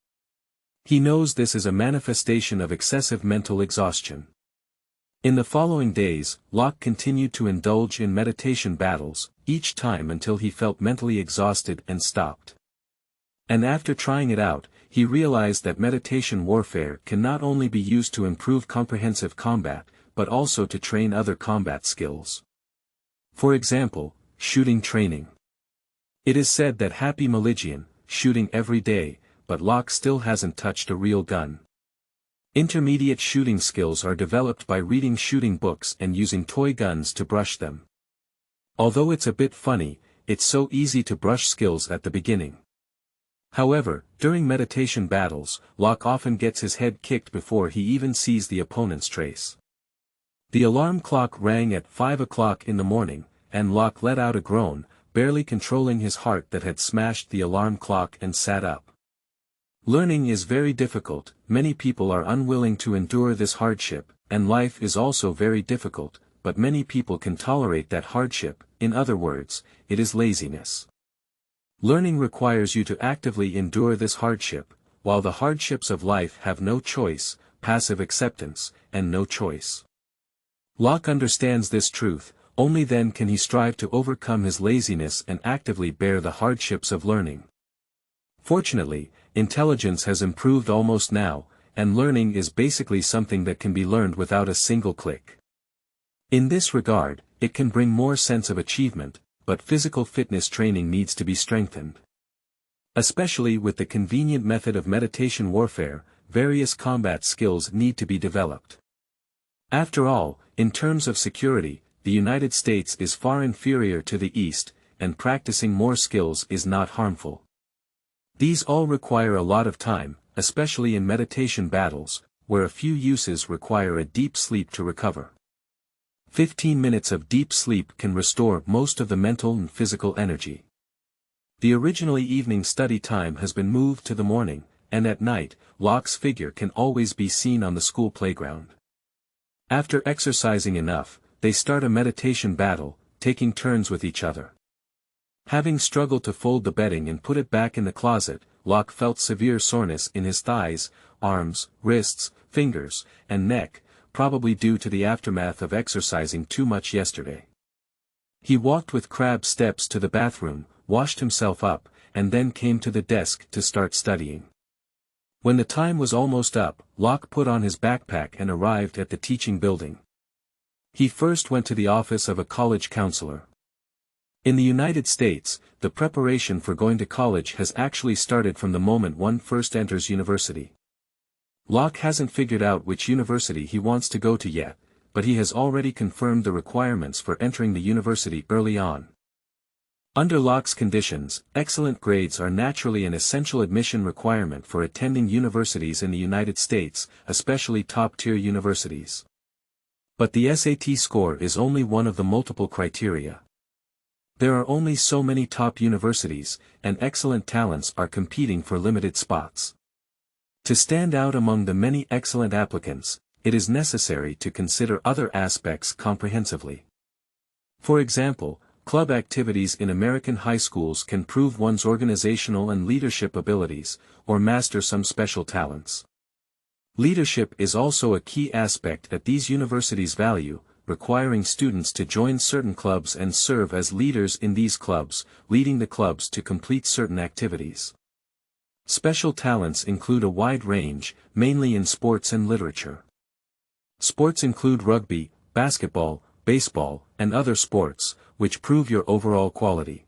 He knows this is a manifestation of excessive mental exhaustion. In the following days, Locke continued to indulge in meditation battles, each time until he felt mentally exhausted and stopped. And after trying it out, he realized that meditation warfare can not only be used to improve comprehensive combat, but also to train other combat skills. For example, shooting training. It is said that Happy Maligian, shooting every day, but Locke still hasn't touched a real gun. Intermediate shooting skills are developed by reading shooting books and using toy guns to brush them. Although it's a bit funny, it's so easy to brush skills at the beginning. However, during meditation battles, Locke often gets his head kicked before he even sees the opponent's trace. The alarm clock rang at 5 o'clock in the morning, and Locke let out a groan, barely controlling his heart that had smashed the alarm clock, and sat up. Learning is very difficult, many people are unwilling to endure this hardship, and life is also very difficult, but many people can tolerate that hardship. In other words, it is laziness. Learning requires you to actively endure this hardship, while the hardships of life have no choice, passive acceptance, and no choice. Locke understands this truth, only then can he strive to overcome his laziness and actively bear the hardships of learning. Fortunately, intelligence has improved almost now, and learning is basically something that can be learned without a single click. In this regard, it can bring more sense of achievement, but physical fitness training needs to be strengthened. Especially with the convenient method of meditation warfare, various combat skills need to be developed. After all, in terms of security, the United States is far inferior to the East, and practicing more skills is not harmful. These all require a lot of time, especially in meditation battles, where a few uses require a deep sleep to recover. 15 minutes of deep sleep can restore most of the mental and physical energy. The originally evening study time has been moved to the morning, and at night, Locke's figure can always be seen on the school playground. After exercising enough, they start a meditation battle, taking turns with each other. Having struggled to fold the bedding and put it back in the closet, Locke felt severe soreness in his thighs, arms, wrists, fingers, and neck, probably due to the aftermath of exercising too much yesterday. He walked with crab steps to the bathroom, washed himself up, and then came to the desk to start studying. When the time was almost up, Locke put on his backpack and arrived at the teaching building. He first went to the office of a college counselor. In the United States, the preparation for going to college has actually started from the moment one first enters university. Locke hasn't figured out which university he wants to go to yet, but he has already confirmed the requirements for entering the university early on. Under Locke's conditions, excellent grades are naturally an essential admission requirement for attending universities in the United States, especially top-tier universities. But the SAT score is only one of the multiple criteria. There are only so many top universities, and excellent talents are competing for limited spots. To stand out among the many excellent applicants, it is necessary to consider other aspects comprehensively. For example, club activities in American high schools can prove one's organizational and leadership abilities, or master some special talents. Leadership is also a key aspect that these universities value, requiring students to join certain clubs and serve as leaders in these clubs, leading the clubs to complete certain activities. Special talents include a wide range, mainly in sports and literature. Sports include rugby, basketball, baseball, and other sports, which prove your overall quality.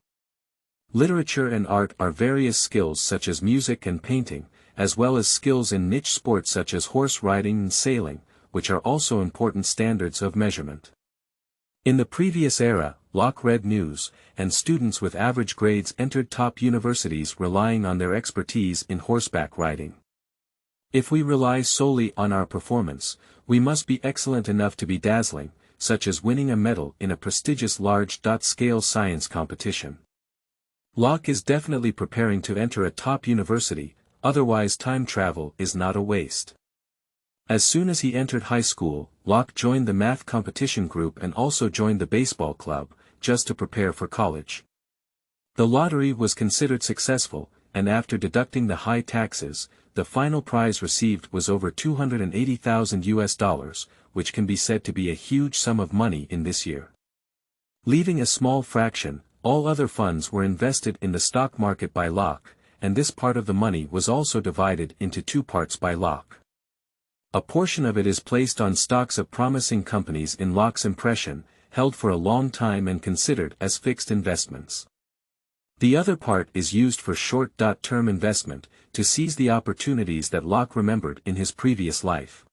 Literature and art are various skills such as music and painting, as well as skills in niche sports such as horse riding and sailing, which are also important standards of measurement. In the previous era, Locke read news, and students with average grades entered top universities relying on their expertise in horseback riding. If we rely solely on our performance, we must be excellent enough to be dazzling, such as winning a medal in a prestigious large-scale science competition. Locke is definitely preparing to enter a top university, otherwise time travel is not a waste. As soon as he entered high school, Locke joined the math competition group and also joined the baseball club, just to prepare for college. The lottery was considered successful, and after deducting the high taxes, the final prize received was over $280,000, which can be said to be a huge sum of money in this year. Leaving a small fraction, all other funds were invested in the stock market by Locke, and this part of the money was also divided into two parts by Locke. A portion of it is placed on stocks of promising companies in Locke's impression, held for a long time and considered as fixed investments. The other part is used for short-term investment, to seize the opportunities that Locke remembered in his previous life.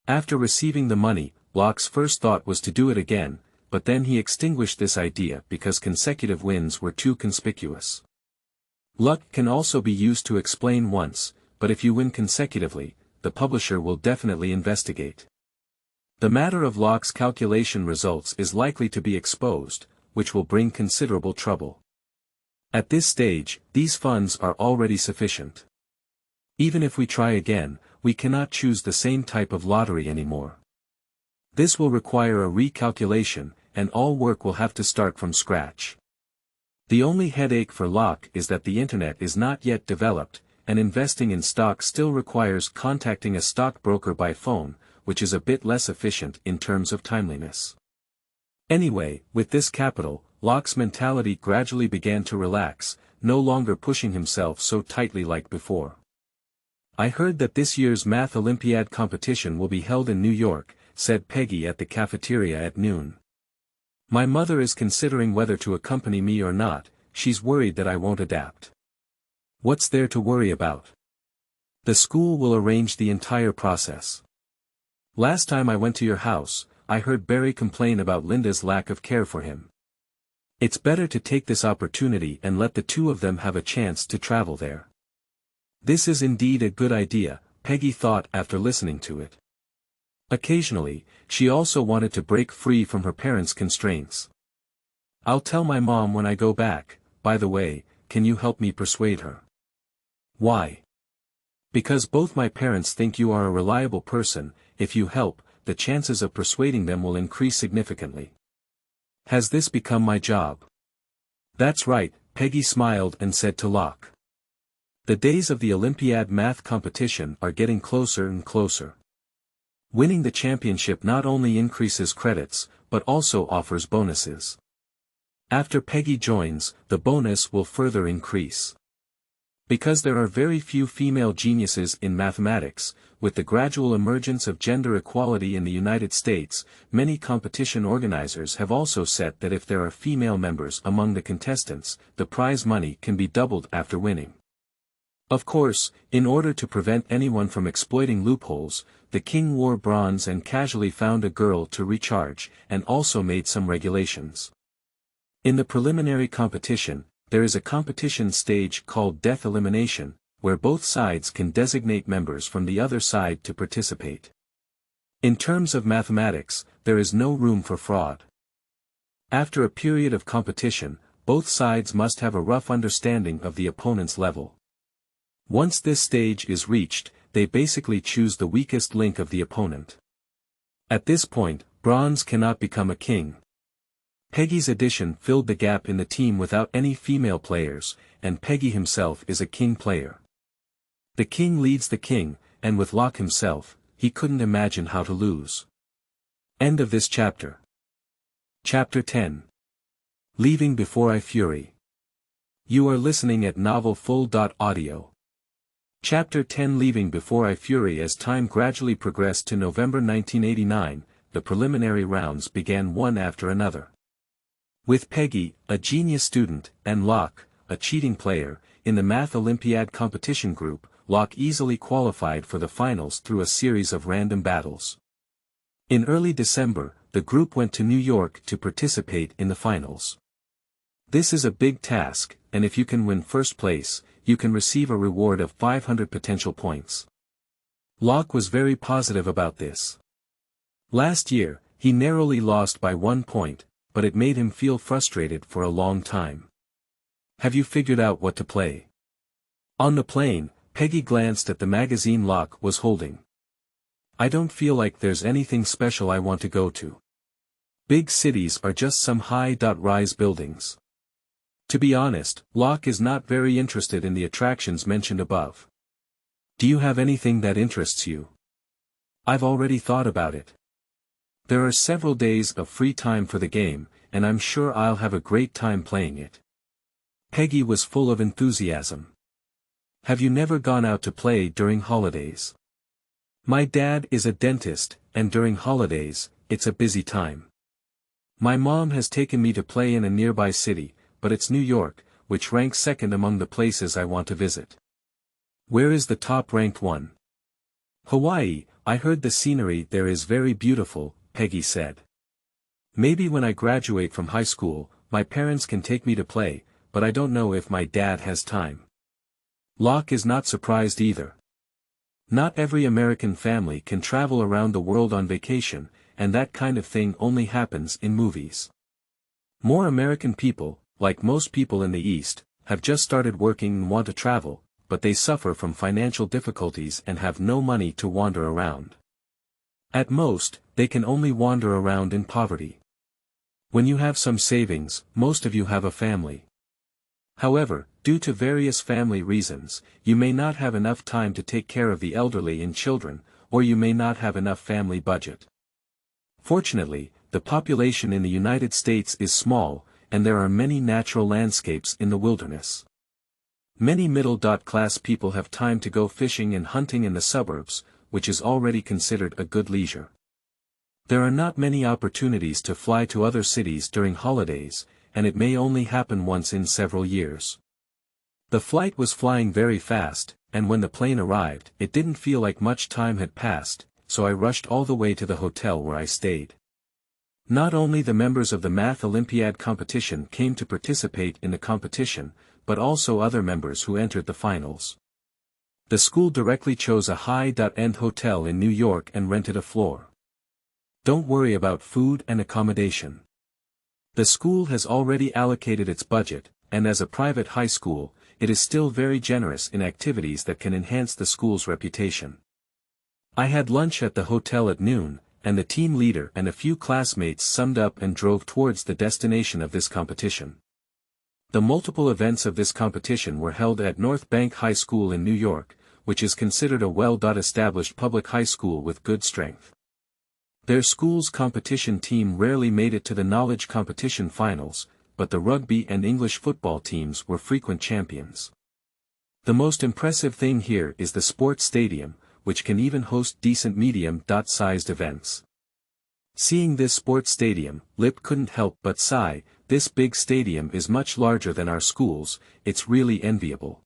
After receiving the money, Locke's first thought was to do it again, but then he extinguished this idea because consecutive wins were too conspicuous. Luck can also be used to explain once, but if you win consecutively, the publisher will definitely investigate. The matter of Locke's calculation results is likely to be exposed, which will bring considerable trouble. At this stage, these funds are already sufficient. Even if we try again, we cannot choose the same type of lottery anymore. This will require a recalculation, and all work will have to start from scratch. The only headache for Locke is that the internet is not yet developed, and investing in stocks still requires contacting a stockbroker by phone, which is a bit less efficient in terms of timeliness. Anyway, with this capital, Locke's mentality gradually began to relax, no longer pushing himself so tightly like before. "I heard that this year's Math Olympiad competition will be held in New York," said Peggy at the cafeteria at noon. "My mother is considering whether to accompany me or not, she's worried that I won't adapt." "What's there to worry about? The school will arrange the entire process. Last time I went to your house, I heard Barry complain about Linda's lack of care for him. It's better to take this opportunity and let the two of them have a chance to travel there." This is indeed a good idea, Peggy thought after listening to it. Occasionally, she also wanted to break free from her parents' constraints. "I'll tell my mom when I go back, by the way, can you help me persuade her?" "Why?" "Because both my parents think you are a reliable person, if you help, the chances of persuading them will increase significantly." "Has this become my job?" "That's right," Peggy smiled and said to Locke. "The days of the Olympiad math competition are getting closer and closer. Winning the championship not only increases credits, but also offers bonuses. After Peggy joins, the bonus will further increase. Because there are very few female geniuses in mathematics, with the gradual emergence of gender equality in the United States, many competition organizers have also set that if there are female members among the contestants, the prize money can be doubled after winning. Of course, in order to prevent anyone from exploiting loopholes, the king wore bronze and casually found a girl to recharge, and also made some regulations. In the preliminary competition, there is a competition stage called death elimination, where both sides can designate members from the other side to participate. In terms of mathematics, there is no room for fraud. After a period of competition, both sides must have a rough understanding of the opponent's level. Once this stage is reached, they basically choose the weakest link of the opponent. At this point, bronze cannot become a king. Peggy's addition filled the gap in the team without any female players, and Peggy himself is a king player. The king leads the king, and with Locke himself, he couldn't imagine how to lose. End of this chapter. Chapter 10. Leaving Before I Fury. You are listening at novelfull.audio. Chapter 10. Leaving Before I Fury. As time gradually progressed to November 1989, the preliminary rounds began one after another. With Peggy, a genius student, and Locke, a cheating player, in the Math Olympiad competition group, Locke easily qualified for the finals through a series of random battles. In early December, the group went to New York to participate in the finals. This is a big task, and if you can win first place, you can receive a reward of 500 potential points. Locke was very positive about this. Last year, he narrowly lost by 1 point, but it made him feel frustrated for a long time. Have you figured out what to play? On the plane, Peggy glanced at the magazine Locke was holding. I don't feel like there's anything special I want to go to. Big cities are just some high-rise buildings. To be honest, Locke is not very interested in the attractions mentioned above. Do you have anything that interests you? I've already thought about it. There are several days of free time for the game, and I'm sure I'll have a great time playing it. Peggy was full of enthusiasm. Have you never gone out to play during holidays? My dad is a dentist, and during holidays, it's a busy time. My mom has taken me to play in a nearby city, but it's New York, which ranks second among the places I want to visit. Where is the top-ranked one? Hawaii. I heard the scenery there is very beautiful, Peggy said. Maybe when I graduate from high school, my parents can take me to play, but I don't know if my dad has time. Locke is not surprised either. Not every American family can travel around the world on vacation, and that kind of thing only happens in movies. More American people, like most people in the East, have just started working and want to travel, but they suffer from financial difficulties and have no money to wander around. At most, they can only wander around in poverty. When you have some savings, most of you have a family. However, due to various family reasons, you may not have enough time to take care of the elderly and children, or you may not have enough family budget. Fortunately, the population in the United States is small, and there are many natural landscapes in the wilderness. Many middle-class people have time to go fishing and hunting in the suburbs, which is already considered a good leisure. There are not many opportunities to fly to other cities during holidays, and it may only happen once in several years. The flight was flying very fast, and when the plane arrived, it didn't feel like much time had passed, so I rushed all the way to the hotel where I stayed. Not only the members of the Math Olympiad competition came to participate in the competition, but also other members who entered the finals. The school directly chose a high-end hotel in New York and rented a floor. Don't worry about food and accommodation. The school has already allocated its budget, and as a private high school, it is still very generous in activities that can enhance the school's reputation. I had lunch at the hotel at noon, and the team leader and a few classmates summed up and drove towards the destination of this competition. The multiple events of this competition were held at North Bank High School in New York, which is considered a well-established public high school with good strength. Their school's competition team rarely made it to the knowledge competition finals, but the rugby and English football teams were frequent champions. The most impressive thing here is the sports stadium, which can even host decent medium-sized events. Seeing this sports stadium, Lip couldn't help but sigh. This big stadium is much larger than our schools, it's really enviable.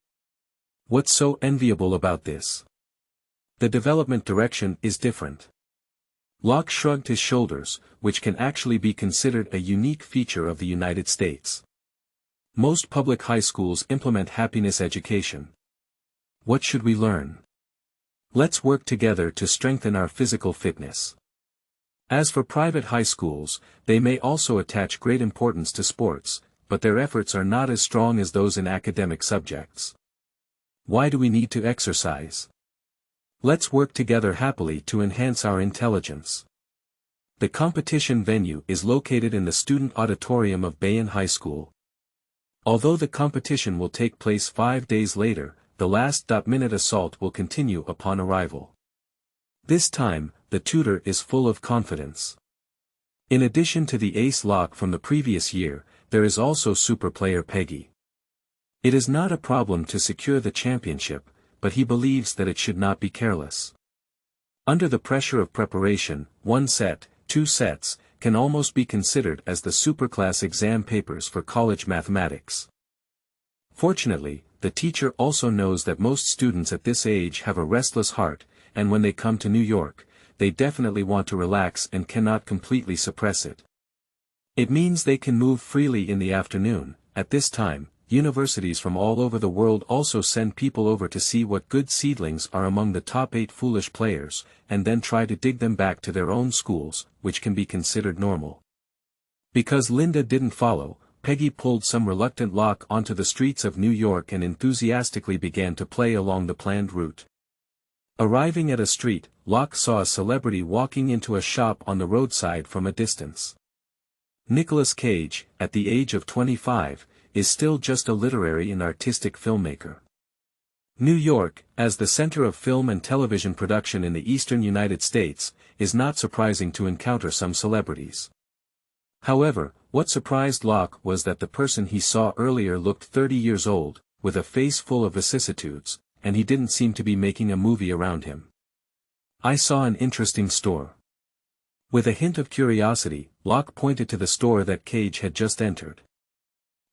What's so enviable about this? The development direction is different. Locke shrugged his shoulders, which can actually be considered a unique feature of the United States. Most public high schools implement happiness education. What should we learn? Let's work together to strengthen our physical fitness. As for private high schools, they may also attach great importance to sports, but their efforts are not as strong as those in academic subjects. Why do we need to exercise? Let's work together happily to enhance our intelligence. The competition venue is located in the student auditorium of Bayan High School. Although the competition will take place 5 days later, the last-minute assault will continue upon arrival. This time, the tutor is full of confidence. In addition to the ace Locke from the previous year, there is also super player Peggy. It is not a problem to secure the championship, but he believes that it should not be careless. Under the pressure of preparation, 1 set, 2 sets, can almost be considered as the superclass exam papers for college mathematics. Fortunately, the teacher also knows that most students at this age have a restless heart, and when they come to New York, they definitely want to relax and cannot completely suppress it. It means they can move freely in the afternoon. At this time, universities from all over the world also send people over to see what good seedlings are among the top 8 foolish players, and then try to dig them back to their own schools, which can be considered normal. Because Linda didn't follow, Peggy pulled some reluctant Locke onto the streets of New York and enthusiastically began to play along the planned route. Arriving at a street, Locke saw a celebrity walking into a shop on the roadside from a distance. Nicolas Cage, at the age of 25, is still just a literary and artistic filmmaker. New York, as the center of film and television production in the eastern United States, is not surprising to encounter some celebrities. However, what surprised Locke was that the person he saw earlier looked 30 years old, with a face full of vicissitudes, and he didn't seem to be making a movie around him. I saw an interesting store. With a hint of curiosity, Locke pointed to the store that Cage had just entered.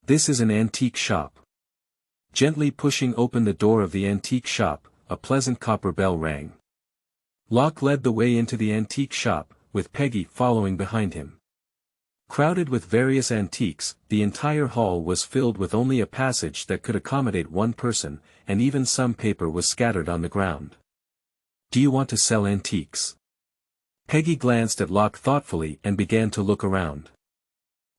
This is an antique shop. Gently pushing open the door of the antique shop, a pleasant copper bell rang. Locke led the way into the antique shop, with Peggy following behind him. Crowded with various antiques, the entire hall was filled with only a passage that could accommodate 1 person, and even some paper was scattered on the ground. Do you want to sell antiques? Peggy glanced at Locke thoughtfully and began to look around.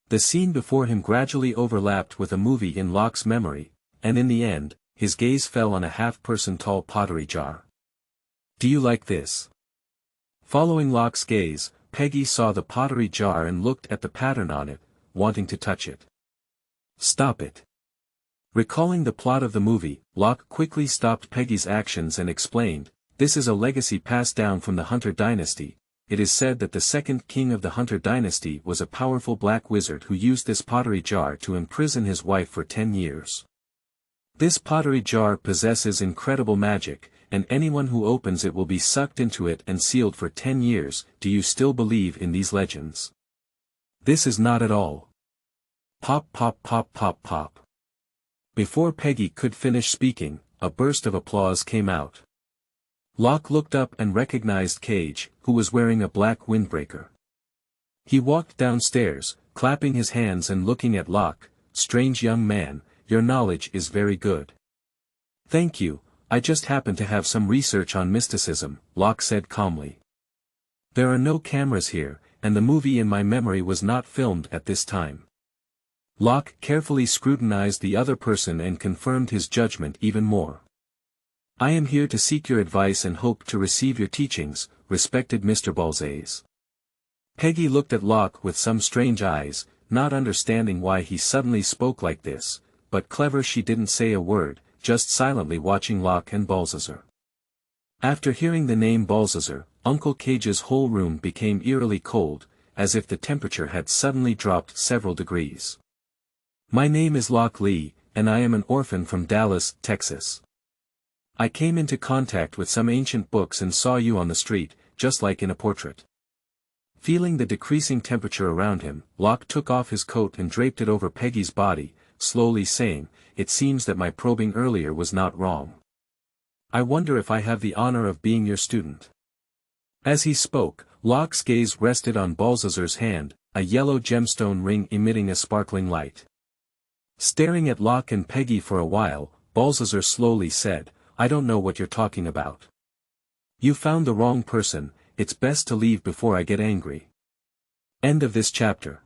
The scene before him gradually overlapped with a movie in Locke's memory, and in the end, his gaze fell on a half-person tall pottery jar. Do you like this? Following Locke's gaze, Peggy saw the pottery jar and looked at the pattern on it, wanting to touch it. Stop it. Recalling the plot of the movie, Locke quickly stopped Peggy's actions and explained, this is a legacy passed down from the Hunter dynasty. It is said that the second king of the Hunter dynasty was a powerful black wizard who used this pottery jar to imprison his wife for 10 years. This pottery jar possesses incredible magic, and anyone who opens it will be sucked into it and sealed for 10 years. Do you still believe in these legends? This is not at all. Pop pop pop pop pop. Before Peggy could finish speaking, a burst of applause came out. Locke looked up and recognized Cage, who was wearing a black windbreaker. He walked downstairs, clapping his hands and looking at Locke. Strange young man, your knowledge is very good. Thank you. I just happen to have some research on mysticism, Locke said calmly. There are no cameras here, and the movie in my memory was not filmed at this time. Locke carefully scrutinized the other person and confirmed his judgment even more. I am here to seek your advice and hope to receive your teachings, respected Mr. Balzaise. Peggy looked at Locke with some strange eyes, not understanding why he suddenly spoke like this, but clever she didn't say a word, just silently watching Locke and Balthazar. After hearing the name Balthazar, Uncle Cage's whole room became eerily cold, as if the temperature had suddenly dropped several degrees. My name is Locke Lee, and I am an orphan from Dallas, Texas. I came into contact with some ancient books and saw you on the street, just like in a portrait. Feeling the decreasing temperature around him, Locke took off his coat and draped it over Peggy's body, slowly saying, "It seems that my probing earlier was not wrong. I wonder if I have the honor of being your student." As he spoke, Locke's gaze rested on Balthazar's hand, a yellow gemstone ring emitting a sparkling light. Staring at Locke and Peggy for a while, Balthazar slowly said, "I don't know what you're talking about. You found the wrong person, it's best to leave before I get angry." End of this chapter.